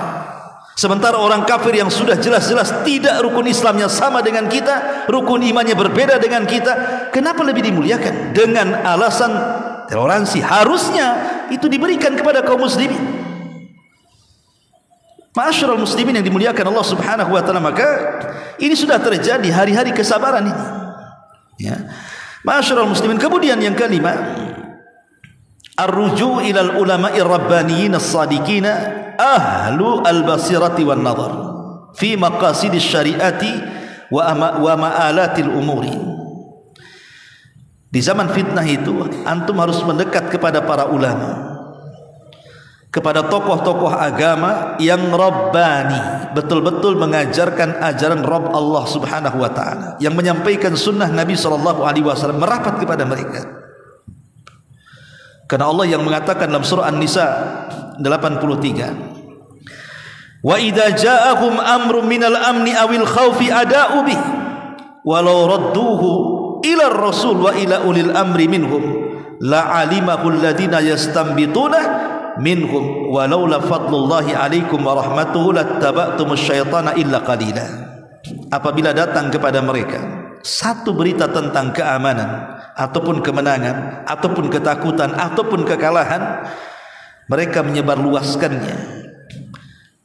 Sementara orang kafir yang sudah jelas-jelas tidak rukun Islamnya sama dengan kita, rukun imannya berbeda dengan kita, kenapa lebih dimuliakan? Dengan alasan toleransi, harusnya itu diberikan kepada kaum muslimin. Ma'asyiral muslimin yang dimuliakan Allah Subhanahu wa taala, maka ini sudah terjadi hari-hari kesabaran ini. Ya. Ma'asyiral muslimin, kemudian yang kelima, ar-ruju' ilal ulama'ir rabbaniyin as-sadiqin ahlu al-basirati wan nadhar fi maqasidis syariati wa ma'alatil umuri. Di zaman fitnah itu antum harus mendekat kepada para ulama, kepada tokoh-tokoh agama yang rabbani, betul-betul mengajarkan ajaran Rabb Allah Subhanahu wa taala, yang menyampaikan sunnah Nabi SAW, merapat kepada mereka. Karena Allah yang mengatakan dalam surah An-Nisa 83, wa idza ja'ahum amrun minal amni awil khaufi ada'u bih walau radduhu ila ar-rasul wa ila ulil amri minhum la'alimahu alladhina yastanbituna minhum walaula fadlullahi alaikum wa rahmatuhu lattaba'tumus syaitana illa qalila. Apabila datang kepada mereka satu berita tentang keamanan ataupun kemenangan ataupun ketakutan ataupun kekalahan, mereka menyebarluaskannya.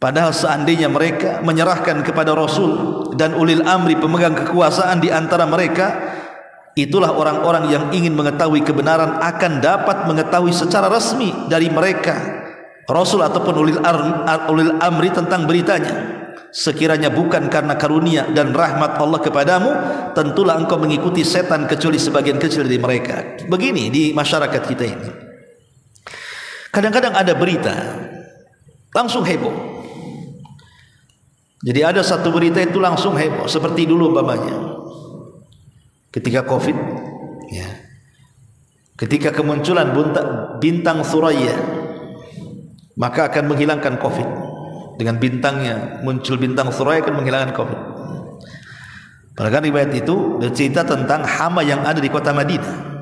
Padahal seandainya mereka menyerahkan kepada Rasul dan ulil amri, pemegang kekuasaan di antara mereka, itulah orang-orang yang ingin mengetahui kebenaran akan dapat mengetahui secara resmi dari mereka, Rasul ataupun ulil amri, tentang beritanya. Sekiranya bukan karena karunia dan rahmat Allah kepadamu, tentulah engkau mengikuti setan kecuali sebagian kecil dari mereka. Begini di masyarakat kita ini, kadang-kadang ada berita langsung heboh. Jadi ada satu berita itu langsung heboh, seperti dulu umpamanya ketika COVID, ya, ketika kemunculan bintang Suraya, maka akan menghilangkan COVID. Dengan bintangnya muncul bintang Suraya akan menghilangkan COVID. Padahal riwayat itu bercerita tentang hama yang ada di kota Madinah.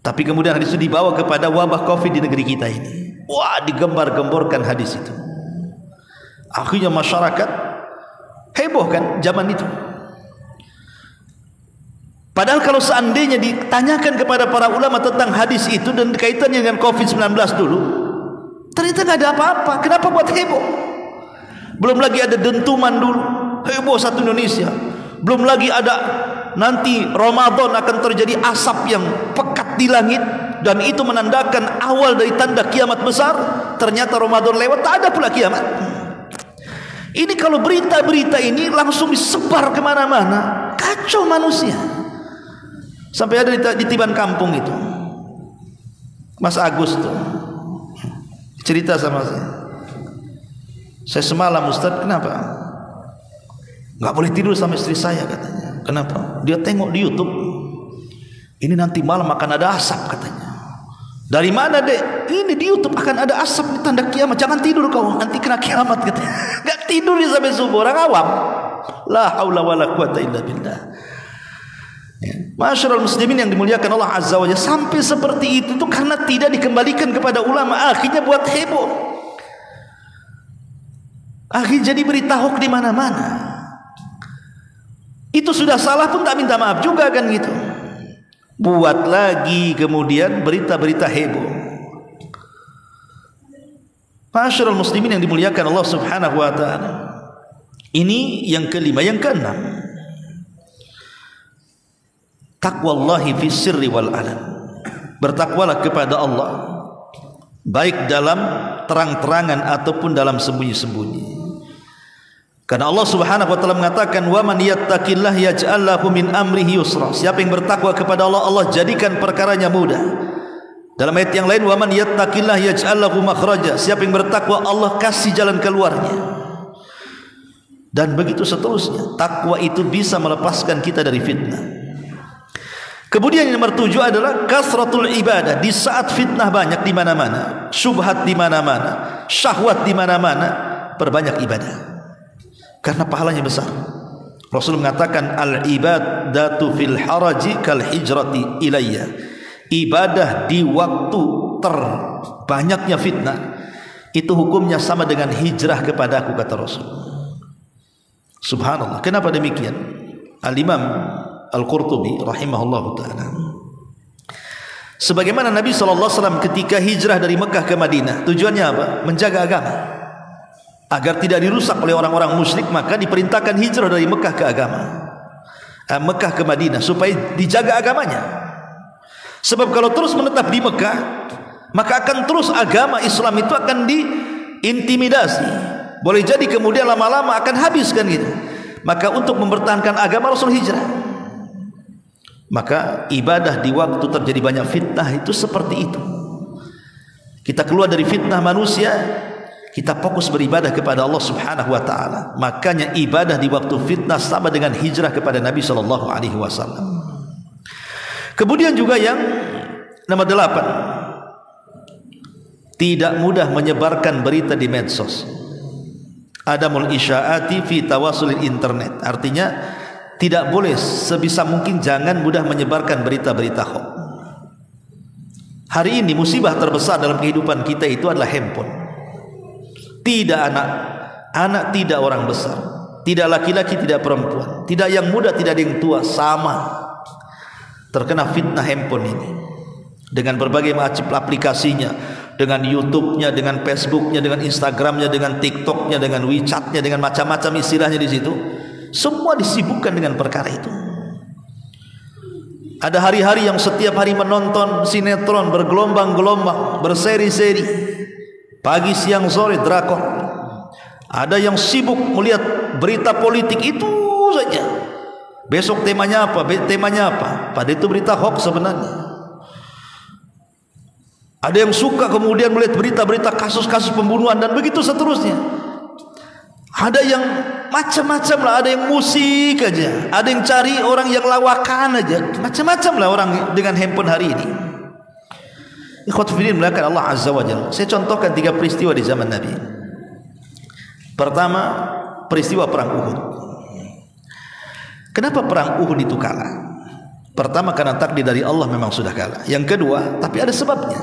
Tapi kemudian hadis itu dibawa kepada wabah COVID di negeri kita ini. Wah, digembar-gemborkan hadis itu. Akhirnya masyarakat heboh kan zaman itu. Padahal kalau seandainya ditanyakan kepada para ulama tentang hadis itu dan kaitannya dengan COVID-19 dulu, ternyata nggak ada apa-apa. Kenapa buat heboh? Belum lagi ada dentuman dulu, heboh satu Indonesia. Belum lagi ada nanti Ramadan akan terjadi asap yang pekat di langit, dan itu menandakan awal dari tanda kiamat besar. Ternyata Ramadan lewat, tak ada pula kiamat. Ini kalau berita-berita ini langsung disebar kemana-mana, kacau manusia. Sampai ada di Tiban Kampung itu, Mas Agus tuh cerita sama saya semalam, Ustaz, kenapa nggak boleh tidur sama istri saya, katanya. Kenapa? Dia tengok di YouTube, ini nanti malam akan ada asap, katanya. Dari mana, Dek? Ini di YouTube akan ada asap, ini tanda kiamat. Jangan tidur kau, nanti kena kiamat, katanya. Gak tidur dia sampai subuh. Orang awam. La haula wala quwata illa billah. Masyarul muslimin yang dimuliakan Allah Azza wa Jalla, sampai seperti itu karena tidak dikembalikan kepada ulama, akhirnya buat heboh. Akhirnya jadi berita hoax di mana-mana. Itu sudah salah pun tak minta maaf juga kan gitu. Buat lagi kemudian berita-berita heboh. Masyarul muslimin yang dimuliakan Allah Subhanahu wa taala. Ini yang kelima. Yang keenam, taqwallahi fi sirri wal alan. Bertakwalah kepada Allah, baik dalam terang-terangan ataupun dalam sembunyi-sembunyi. Karena Allah Subhanahu wa taala mengatakan, "Wa man yattaqillah yaj'al lahu min amrihi yusra." Siapa yang bertakwa kepada Allah, Allah jadikan perkaranya mudah. Dalam ayat yang lain, "Wa man yattaqillah yaj'al lahu makhraja." Siapa yang bertakwa, Allah kasih jalan keluarnya. Dan begitu seterusnya. Takwa itu bisa melepaskan kita dari fitnah. Kemudian yang nomor 7 adalah kasratul ibadah. Di saat fitnah banyak di mana-mana, syubhat di mana-mana, syahwat di mana-mana, perbanyak ibadah. Karena pahalanya besar. Rasul mengatakan, al-ibadatu fil haraji kal hijrati ilayya. Ibadah di waktu terbanyaknya fitnah, itu hukumnya sama dengan hijrah kepada aku, kata Rasul. Subhanallah. Kenapa demikian? Al-Imam Al-Qurtubi rahimahullahu ta'ala, sebagaimana Nabi SAW ketika hijrah dari Mekah ke Madinah, tujuannya apa? Menjaga agama agar tidak dirusak oleh orang-orang musyrik, maka diperintahkan hijrah dari Mekah ke Mekah ke Madinah supaya dijaga agamanya. Sebab kalau terus menetap di Mekah, maka akan terus agama Islam itu akan diintimidasi. Boleh jadi kemudian lama-lama akan habis kan gitu. Maka untuk mempertahankan agama, Rasul hijrah. Maka ibadah di waktu terjadi banyak fitnah itu seperti itu. Kita keluar dari fitnah manusia, kita fokus beribadah kepada Allah Subhanahu wa taala. Makanya ibadah di waktu fitnah sama dengan hijrah kepada Nabi sallallahu alaihi wasallam. Kemudian juga yang nomor 8, tidak mudah menyebarkan berita di medsos. Adamul isya'ati fi tawasulil internet. Artinya tidak boleh, sebisa mungkin jangan mudah menyebarkan berita-berita hoax. Hari ini musibah terbesar dalam kehidupan kita itu adalah handphone. Tidak anak tidak orang besar, tidak laki-laki, tidak perempuan, tidak yang muda, tidak yang tua, sama terkena fitnah handphone ini. Dengan berbagai macam aplikasinya, dengan YouTube-nya, dengan Facebook-nya, dengan Instagram-nya, dengan TikTok-nya, dengan WeChat-nya, dengan macam-macam istilahnya di situ. Semua disibukkan dengan perkara itu. Ada hari-hari yang setiap hari menonton sinetron bergelombang-gelombang, berseri-seri, pagi, siang, sore, drakor. Ada yang sibuk melihat berita politik itu saja. Besok temanya apa? Temanya apa? Pada itu berita hoax sebenarnya. Ada yang suka kemudian melihat berita-berita kasus-kasus pembunuhan dan begitu seterusnya. Ada yang macam-macam lah. Ada yang musik aja. Ada yang cari orang yang lawakan aja. Macam-macam lah orang dengan handphone hari ini. Ikhwat fillah melakukan Allah Azza wa Jalla. Saya contohkan 3 peristiwa di zaman Nabi. Pertama, peristiwa perang Uhud. Kenapa perang Uhud itu kalah? Pertama, karena takdir dari Allah memang sudah kalah. Yang kedua, tapi ada sebabnya.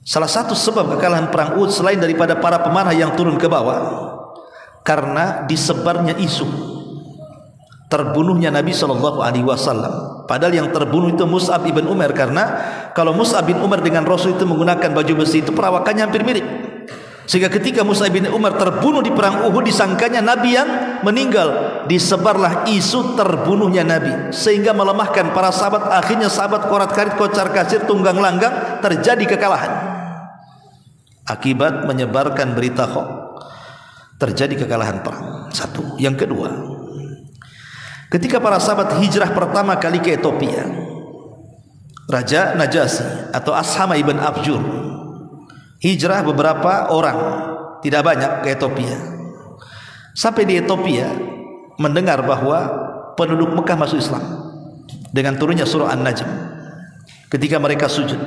Salah satu sebab kekalahan perang Uhud selain daripada para pemanah yang turun ke bawah, karena disebarnya isu terbunuhnya Nabi SAW. Padahal yang terbunuh itu Mus'ab ibn Umar, karena kalau Mus'ab bin Umar dengan Rasul itu menggunakan baju besi itu perawakannya hampir mirip. Sehingga ketika Mus'ab bin Umar terbunuh di perang Uhud, disangkanya Nabi yang meninggal. Disebarlah isu terbunuhnya Nabi, sehingga melemahkan para sahabat. Akhirnya sahabat korat-karit, kocar kacir, tunggang langgang, terjadi kekalahan. Akibat menyebarkan berita hoax, terjadi kekalahan perang. Satu. Yang kedua, ketika para sahabat hijrah pertama kali ke Ethiopia, Raja Najasyi atau Ashama ibn Abjur hijrah beberapa orang, tidak banyak, ke Ethiopia. Sampai di Ethiopia mendengar bahwa penduduk Mekah masuk Islam dengan turunnya surah An-Najm. Ketika mereka sujud,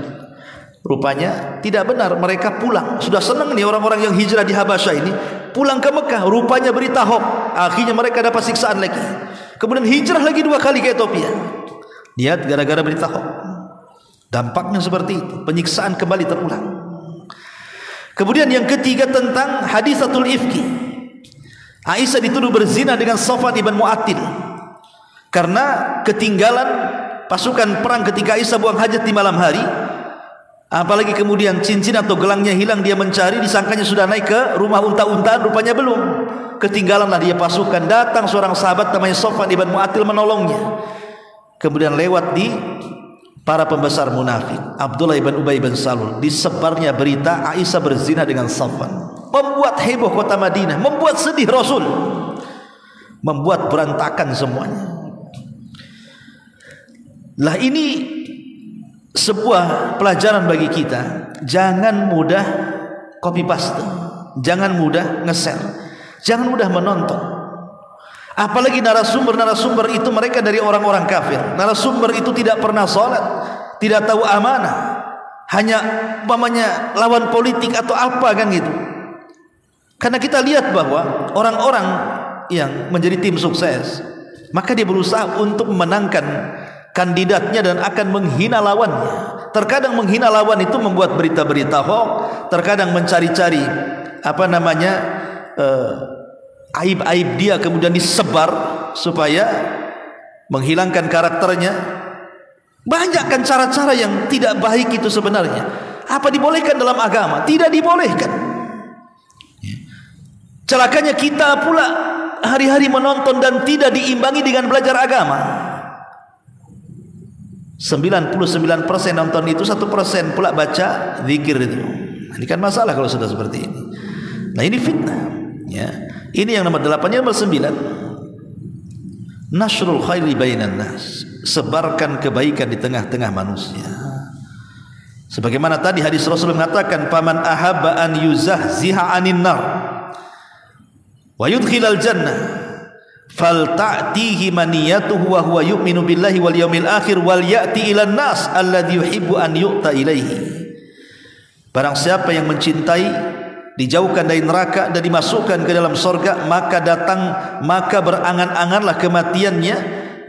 rupanya tidak benar, mereka pulang. Sudah senang nih orang-orang yang hijrah di Habasyah ini, pulang ke Mekah, rupanya berita hoax. Akhirnya mereka dapat siksaan lagi. Kemudian hijrah lagi 2 kali ke Ethiopia. Lihat, gara-gara berita hoax. Dampaknya seperti itu, penyiksaan kembali terulang. Kemudian yang ketiga tentang hadisatul ifki. Aisyah dituduh berzina dengan Safwan ibn Mu'attil karena ketinggalan pasukan perang ketika Aisyah buang hajat di malam hari. Apalagi kemudian cincin atau gelangnya hilang, dia mencari, disangkanya sudah naik ke rumah unta-untaan, rupanya belum. Ketinggalanlah dia pasukan. Datang seorang sahabat namanya Safwan ibn Mu'attil menolongnya. Kemudian lewat di para pembesar munafik, Abdullah ibn Ubay bin Salul, disebarnya berita Aisyah berzina dengan Safwan. Membuat heboh kota Madinah, membuat sedih Rasul, membuat berantakan semuanya. Lah ini sebuah pelajaran bagi kita. Jangan mudah copy paste, jangan mudah nge-share, jangan mudah menonton. Apalagi narasumber-narasumber itu mereka dari orang-orang kafir. Narasumber itu tidak pernah sholat, tidak tahu amanah, hanya umpamanya lawan politik atau apa kan gitu. Karena kita lihat bahwa orang-orang yang menjadi tim sukses, maka dia berusaha untuk memenangkan kandidatnya dan akan menghina lawannya. Terkadang menghina lawan itu membuat berita-berita hoax, terkadang mencari-cari aib-aib dia kemudian disebar supaya menghilangkan karakternya. Banyak kan cara-cara yang tidak baik itu sebenarnya. Apa dibolehkan dalam agama? Tidak dibolehkan. Celakanya kita pula hari-hari menonton dan tidak diimbangi dengan belajar agama. 99% nonton itu, 1% pula baca zikir itu. Ini kan masalah kalau sudah seperti ini. Nah ini fitnah. Ya. Ini yang nomor 8. Yang nomor 9, nasrul khairi bainan nas, sebarkan kebaikan di tengah-tengah manusia. Sebagaimana tadi hadis Rasul mengatakan, faman ahabba an yuzahziha anin nar wa yudkhilal jannah falta'tihi maniyatuhu wa huwa yu'minu billahi wal yawmil akhir wal ya'ti ilan nas alladhi yuhibbu an yu'ta ilaihi. Barang siapa yang mencintai dijauhkan dari neraka dan dimasukkan ke dalam surga, maka berangan-anganlah kematiannya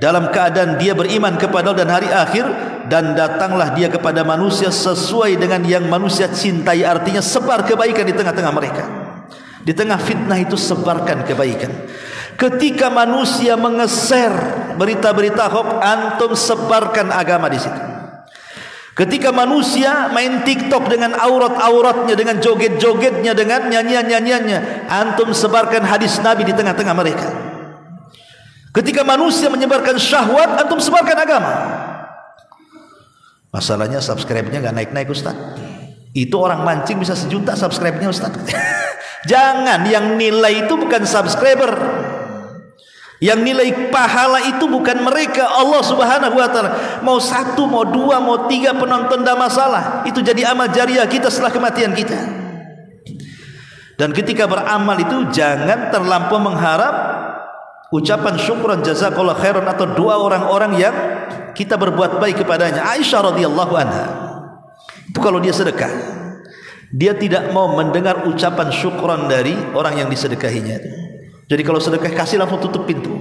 dalam keadaan dia beriman kepada Allah dan hari akhir, dan datanglah dia kepada manusia sesuai dengan yang manusia cintai. Artinya sebar kebaikan di tengah-tengah mereka. Di tengah fitnah itu sebarkan kebaikan. Ketika manusia mengeser berita-berita hoax, antum sebarkan agama di situ. Ketika manusia main TikTok dengan aurat-auratnya, dengan joget-jogetnya, dengan nyanyian-nyanyiannya, antum sebarkan hadis Nabi di tengah-tengah mereka. Ketika manusia menyebarkan syahwat, antum sebarkan agama. Masalahnya subscribe-nya gak naik-naik Ustaz. Itu orang mancing bisa 1 juta subscribe-nya Ustaz. Jangan, yang nilai itu bukan subscriber. Yang nilai pahala itu bukan mereka, Allah Subhanahu wa ta'ala. Mau 1, mau 2, mau 3 penonton tidak masalah. Itu jadi amal jariah kita setelah kematian kita. Dan ketika beramal itu jangan terlampau mengharap ucapan syukran jazakallah khairan atau doa orang-orang yang kita berbuat baik kepadanya. Aisyah radhiyallahu anha Itu kalau dia sedekah, dia tidak mau mendengar ucapan syukran dari orang yang disedekahinya. Jadi kalau sedekah kasih langsung tutup pintu.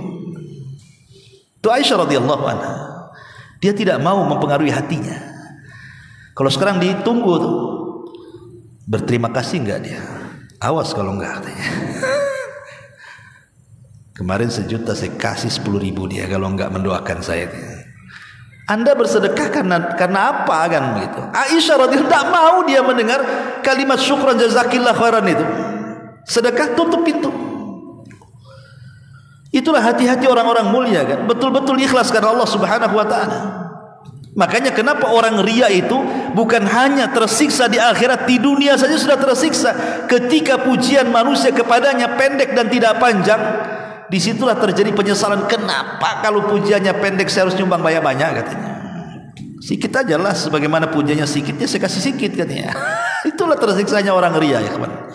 Itu Aisyah radhiyallahu anha. Dia tidak mau mempengaruhi hatinya. Kalau sekarang ditunggu tuh, berterima kasih enggak dia? Awas kalau enggak katanya. Kemarin 1 juta saya kasih 10.000 dia kalau enggak mendoakan saya. Anda bersedekah karena apa kan begitu? Aisyah radhiyallahu anha tidak mau dia mendengar kalimat syukran jazakillah khairan itu. Sedekah tutup pintu. Itulah hati-hati orang-orang mulia kan, betul-betul ikhlas karena Allah Subhanahu wa taala. Makanya kenapa orang ria itu bukan hanya tersiksa di akhirat, di dunia saja sudah tersiksa. Ketika pujian manusia kepadanya pendek dan tidak panjang, disitulah terjadi penyesalan. Kenapa kalau pujiannya pendek saya harus nyumbang banyak-banyak katanya. Sikit aja lah, sebagaimana pujiannya sikitnya saya kasih sikit katanya. Itulah tersiksanya orang ria ya kawan.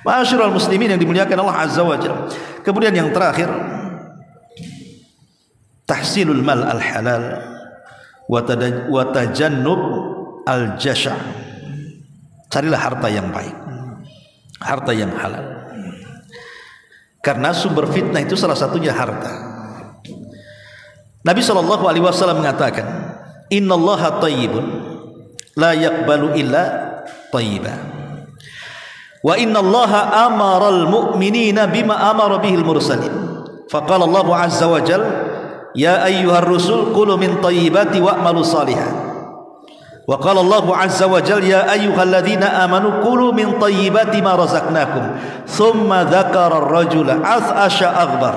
Ma'asyiral muslimin yang dimuliakan Allah Azza wa Jalla. Kemudian yang terakhir, tahsilul mal al halal wa tajannub al jasha'. Carilah harta yang baik, harta yang halal. Karena sumber fitnah itu salah satunya harta. Nabi SAW mengatakan, innallaha thayyibun la yaqbalu illa thayyiban. Wa innallaha amaral mu'minina bima amara bihil mursalin. Faqala Allah azza wa jalla, ya ayyuhar rusul kulu min thayyibati wa'malu salihan. Wa qala Allah azza wa jalla, ya ayyuhalladzina amanu kulu min thayyibati ma razaqnakum. Thumma dzakara ar-rajula ath'asha aghbar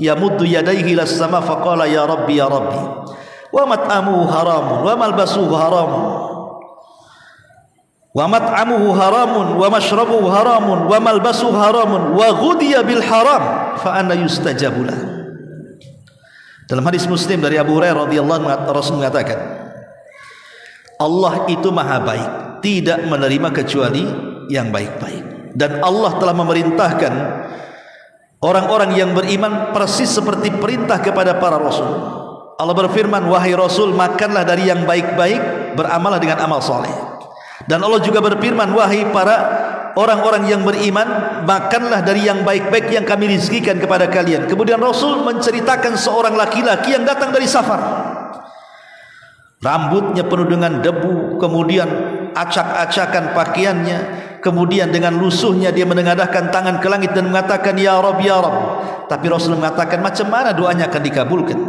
yamuddu yadayhi ila as-sama faqala ya rabbi wa mat'amuhu haramun wa malbasuhu haramun wa mat'amuhu haramun wa mashrabuhu haramun wa malbasuhu haramun wa ghudiya bil haram fa anna yustajabu lah. Dalam hadis Muslim dari Abu Hurairah radhiyallahu anhu, Rasul mengatakan, Allah itu maha baik, tidak menerima kecuali yang baik-baik. Dan Allah telah memerintahkan orang-orang yang beriman persis seperti perintah kepada para rasul. Allah berfirman, wahai Rasul, makanlah dari yang baik-baik, beramalah dengan amal soleh. Dan Allah juga berfirman, wahai para orang-orang yang beriman, makanlah dari yang baik-baik yang kami rizkikan kepada kalian. Kemudian Rasul menceritakan seorang laki-laki yang datang dari safar. Rambutnya penuh dengan debu, kemudian acak-acakan pakaiannya, kemudian dengan lusuhnya dia menengadahkan tangan ke langit dan mengatakan, ya Rabb, ya Rabb. Tapi Rasul mengatakan, macam mana doanya akan dikabulkan?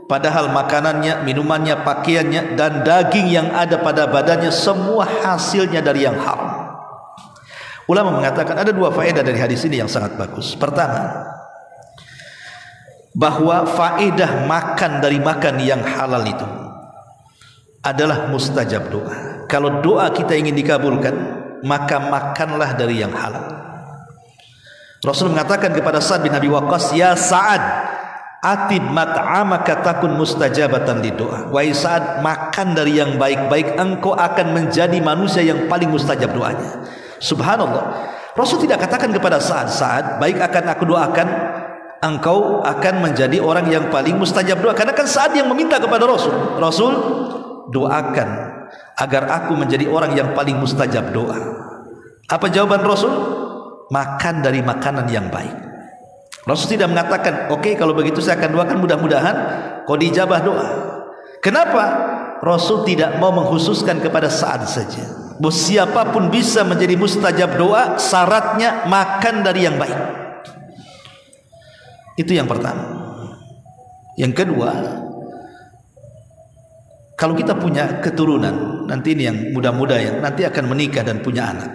Padahal makanannya, minumannya, pakaiannya dan daging yang ada pada badannya semua hasilnya dari yang haram. Ulama mengatakan ada 2 faedah dari hadis ini yang sangat bagus. Pertama, bahwa faedah makan dari makan yang halal itu adalah mustajab doa. Kalau doa kita ingin dikabulkan, maka makanlah dari yang halal. Rasul mengatakan kepada Sa'ad bin Abi Waqqas, ya Sa'ad, atib mat'amaka takun mustajabatan di doa. Wahai Sa'ad, makan dari yang baik-baik, engkau akan menjadi manusia yang paling mustajab doanya. Subhanallah. Rasul tidak katakan kepada Sa'ad, Sa'ad, baik akan aku doakan, engkau akan menjadi orang yang paling mustajab doa. Karena kan Sa'ad yang meminta kepada Rasul, Rasul, doakan agar aku menjadi orang yang paling mustajab doa. Apa jawaban Rasul? Makan dari makanan yang baik. Rasul tidak mengatakan, oke, kalau begitu saya akan doakan, mudah-mudahan kau dijabah doa. Kenapa? Rasul tidak mau mengkhususkan kepada Sa'ad saja. Bahwa siapapun bisa menjadi mustajab doa, syaratnya makan dari yang baik. Itu yang pertama. Yang kedua, kalau kita punya keturunan, nanti ini yang muda-muda yang nanti akan menikah dan punya anak,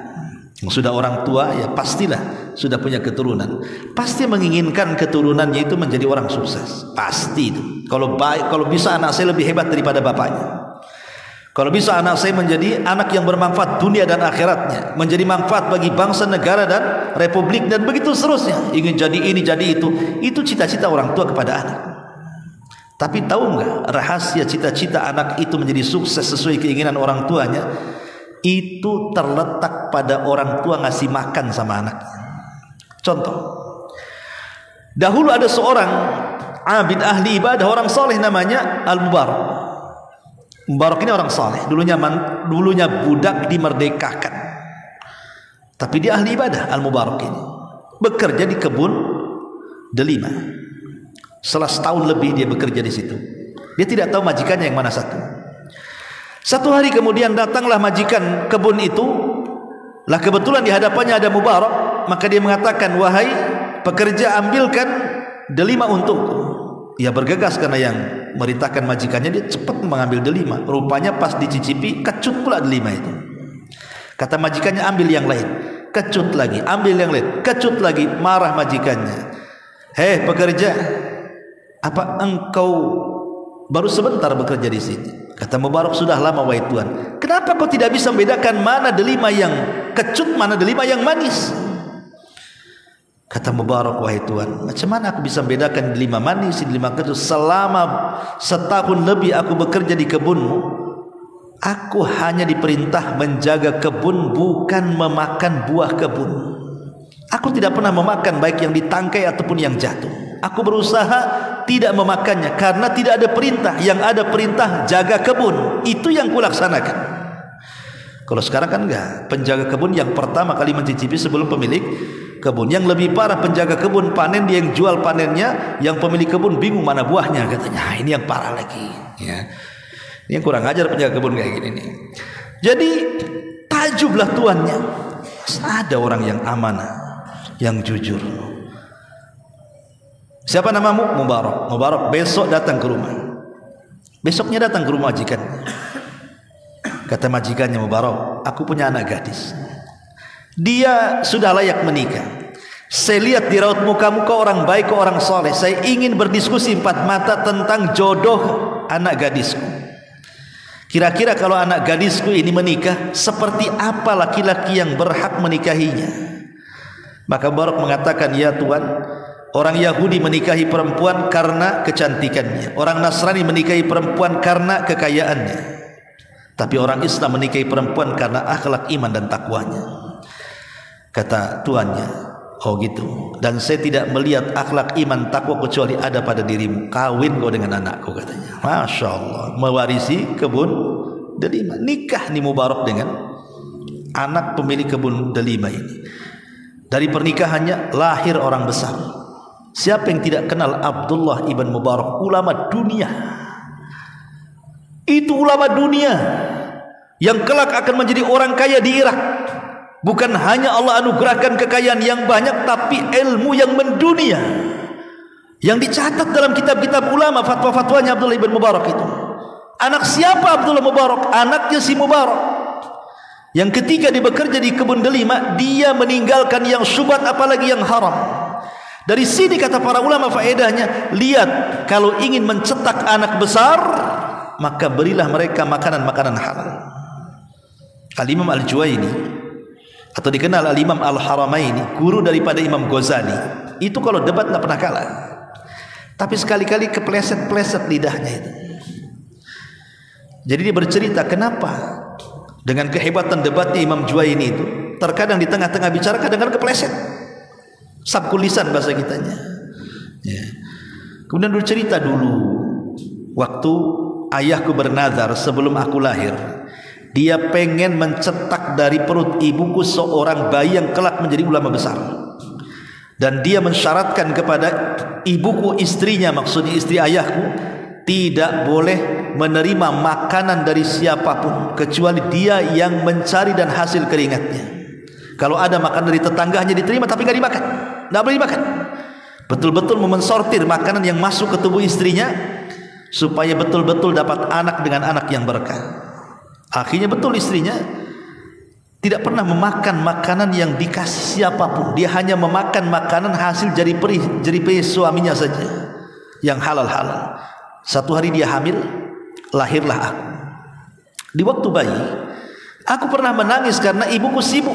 yang sudah orang tua, ya pastilah sudah punya keturunan, pasti menginginkan keturunannya itu menjadi orang sukses. Pasti itu. Kalau baik, kalau bisa anak saya lebih hebat daripada bapaknya. Kalau bisa anak saya menjadi anak yang bermanfaat dunia dan akhiratnya, menjadi manfaat bagi bangsa, negara dan republik dan begitu seterusnya. Ingin jadi ini, jadi itu. Itu cita-cita orang tua kepada anak. Tapi tahu enggak rahasia cita-cita anak itu menjadi sukses sesuai keinginan orang tuanya? Itu terletak pada orang tua ngasih makan sama anaknya. Contoh, dahulu ada seorang abid ahli ibadah, orang soleh namanya Al-Mubarak. Mubarak ini orang saleh, dulunya budak dimerdekakan. Tapi dia ahli ibadah. Al-Mubarak ini bekerja di kebun delima. Setelah setahun lebih dia bekerja di situ. Dia tidak tahu majikannya yang mana satu. Satu hari kemudian datanglah majikan kebun itu. Lah kebetulan di hadapannya ada Mubarak. Maka dia mengatakan, wahai pekerja, ambilkan delima untukku. Ia bergegas karena yang merintahkan majikannya, dia cepat mengambil delima. Rupanya pas dicicipi, kecut pula delima itu. Kata majikannya, ambil yang lain. Kecut lagi, ambil yang lain. Kecut lagi, marah majikannya. Hei pekerja, apa engkau baru sebentar bekerja di sini? Kata Mubarak, sudah lama wahai Tuan. Kenapa kau tidak bisa membedakan mana delima yang kecut, mana delima yang manis? Kata Mubarak, wahai Tuan, macam mana aku bisa membedakan delima manis, delima kecut? Selama setahun lebih aku bekerja di kebunmu, aku hanya diperintah menjaga kebun, bukan memakan buah kebun. Aku tidak pernah memakan baik yang ditangkai ataupun yang jatuh. Aku berusaha tidak memakannya karena tidak ada perintah. Yang ada perintah jaga kebun. Itu yang kulaksanakan. Kalau sekarang kan enggak. Penjaga kebun yang pertama kali mencicipi sebelum pemilik kebun. Yang lebih parah, penjaga kebun panen, dia yang jual panennya, yang pemilik kebun bingung mana buahnya katanya. Ini yang parah lagi, ya. Ini yang kurang ajar penjaga kebun kayak gini nih. Jadi tajublah tuannya. Ada orang yang amanah, yang jujur. Siapa namamu? Mubarak. Mubarak besok datang ke rumah. Besoknya datang ke rumah majikan. Kata majikannya, Mubarak, aku punya anak gadis. Dia sudah layak menikah. Saya lihat di raut mukamu, kau orang baik, kau orang soleh. Saya ingin berdiskusi empat mata tentang jodoh anak gadisku. Kira-kira kalau anak gadisku ini menikah, seperti apa laki-laki yang berhak menikahinya? Maka Mubarak mengatakan, ya Tuan, orang Yahudi menikahi perempuan karena kecantikannya, orang Nasrani menikahi perempuan karena kekayaannya, tapi orang Islam menikahi perempuan karena akhlak, iman dan takwanya. Kata tuannya, oh gitu, dan saya tidak melihat akhlak, iman, takwa kecuali ada pada dirimu. Kawin kau dengan anakku, katanya. Masya Allah, mewarisi kebun delima. Nikah nih Mubarak dengan anak pemilik kebun delima ini. Dari pernikahannya lahir orang besar. Siapa yang tidak kenal Abdullah ibn Mubarak? Ulama dunia. Itu ulama dunia yang kelak akan menjadi orang kaya di Irak. Bukan hanya Allah anugerahkan kekayaan yang banyak, tapi ilmu yang mendunia, yang dicatat dalam kitab-kitab ulama, fatwa-fatwanya Abdullah ibn Mubarak itu. Anak siapa Abdullah Mubarak? Anaknya si Mubarak, yang ketika dia bekerja di kebun delima, dia meninggalkan yang syubhat apalagi yang haram. Dari sini kata para ulama faedahnya, lihat, kalau ingin mencetak anak besar, maka berilah mereka makanan-makanan halal. Al-Imam Al-Juwaini, atau dikenal Al-Imam Al-Haramaini, guru daripada Imam Ghazali, itu kalau debat tidak pernah kalah. Tapi sekali-kali kepleset-pleset lidahnya itu. Jadi dia bercerita kenapa dengan kehebatan debatnya Imam Juwaini itu, terkadang di tengah-tengah bicara kadang-kadang kepleset, sabkul lisan bahasa kitanya, ya. Kemudian bercerita dulu waktu ayahku bernazar sebelum aku lahir, dia pengen mencetak dari perut ibuku seorang bayi yang kelak menjadi ulama besar. Dan dia mensyaratkan kepada ibuku, istrinya, maksudnya istri ayahku, tidak boleh menerima makanan dari siapapun kecuali dia yang mencari dan hasil keringatnya. Kalau ada makan dari tetangganya diterima, tapi nggak dimakan, nggak boleh dimakan. Betul-betul memensortir makanan yang masuk ke tubuh istrinya supaya betul-betul dapat anak dengan anak yang berkah. Akhirnya betul istrinya tidak pernah memakan makanan yang dikasih siapapun. Dia hanya memakan makanan hasil jeripaya suaminya saja, yang halal-halal. Satu hari dia hamil, lahirlah aku. Di waktu bayi, aku pernah menangis karena ibuku sibuk.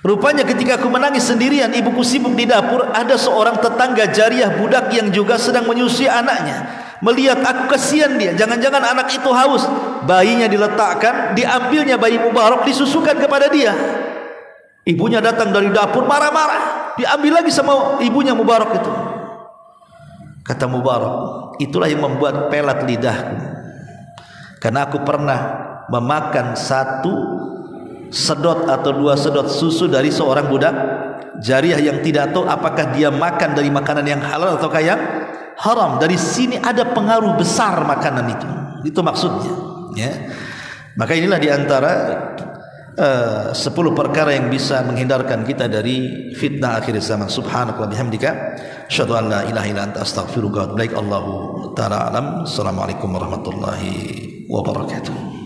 Rupanya ketika aku menangis sendirian, ibuku sibuk di dapur, ada seorang tetangga jariah budak yang juga sedang menyusui anaknya. Melihat aku, kasihan dia, jangan-jangan anak itu haus. Bayinya diletakkan, diambilnya bayi Mubarak, disusukan kepada dia. Ibunya datang dari dapur marah-marah, diambil lagi sama ibunya Mubarak itu. Kata Mubarak, itulah yang membuat pelat lidahku. Karena aku pernah memakan 1 sedot atau 2 sedot susu dari seorang budak jariyah yang tidak tahu apakah dia makan dari makanan yang halal ataukah yang haram. Dari sini ada pengaruh besar makanan itu maksudnya, ya. Maka inilah diantara 10 perkara yang bisa menghindarkan kita dari fitnah akhir zaman. Subhanaka wa bihamdika asyhadu an la ilaha illa anta astaghfiruka wa atubu ilaik. Allahu ta'ala alam. Assalamualaikum warahmatullahi wabarakatuh.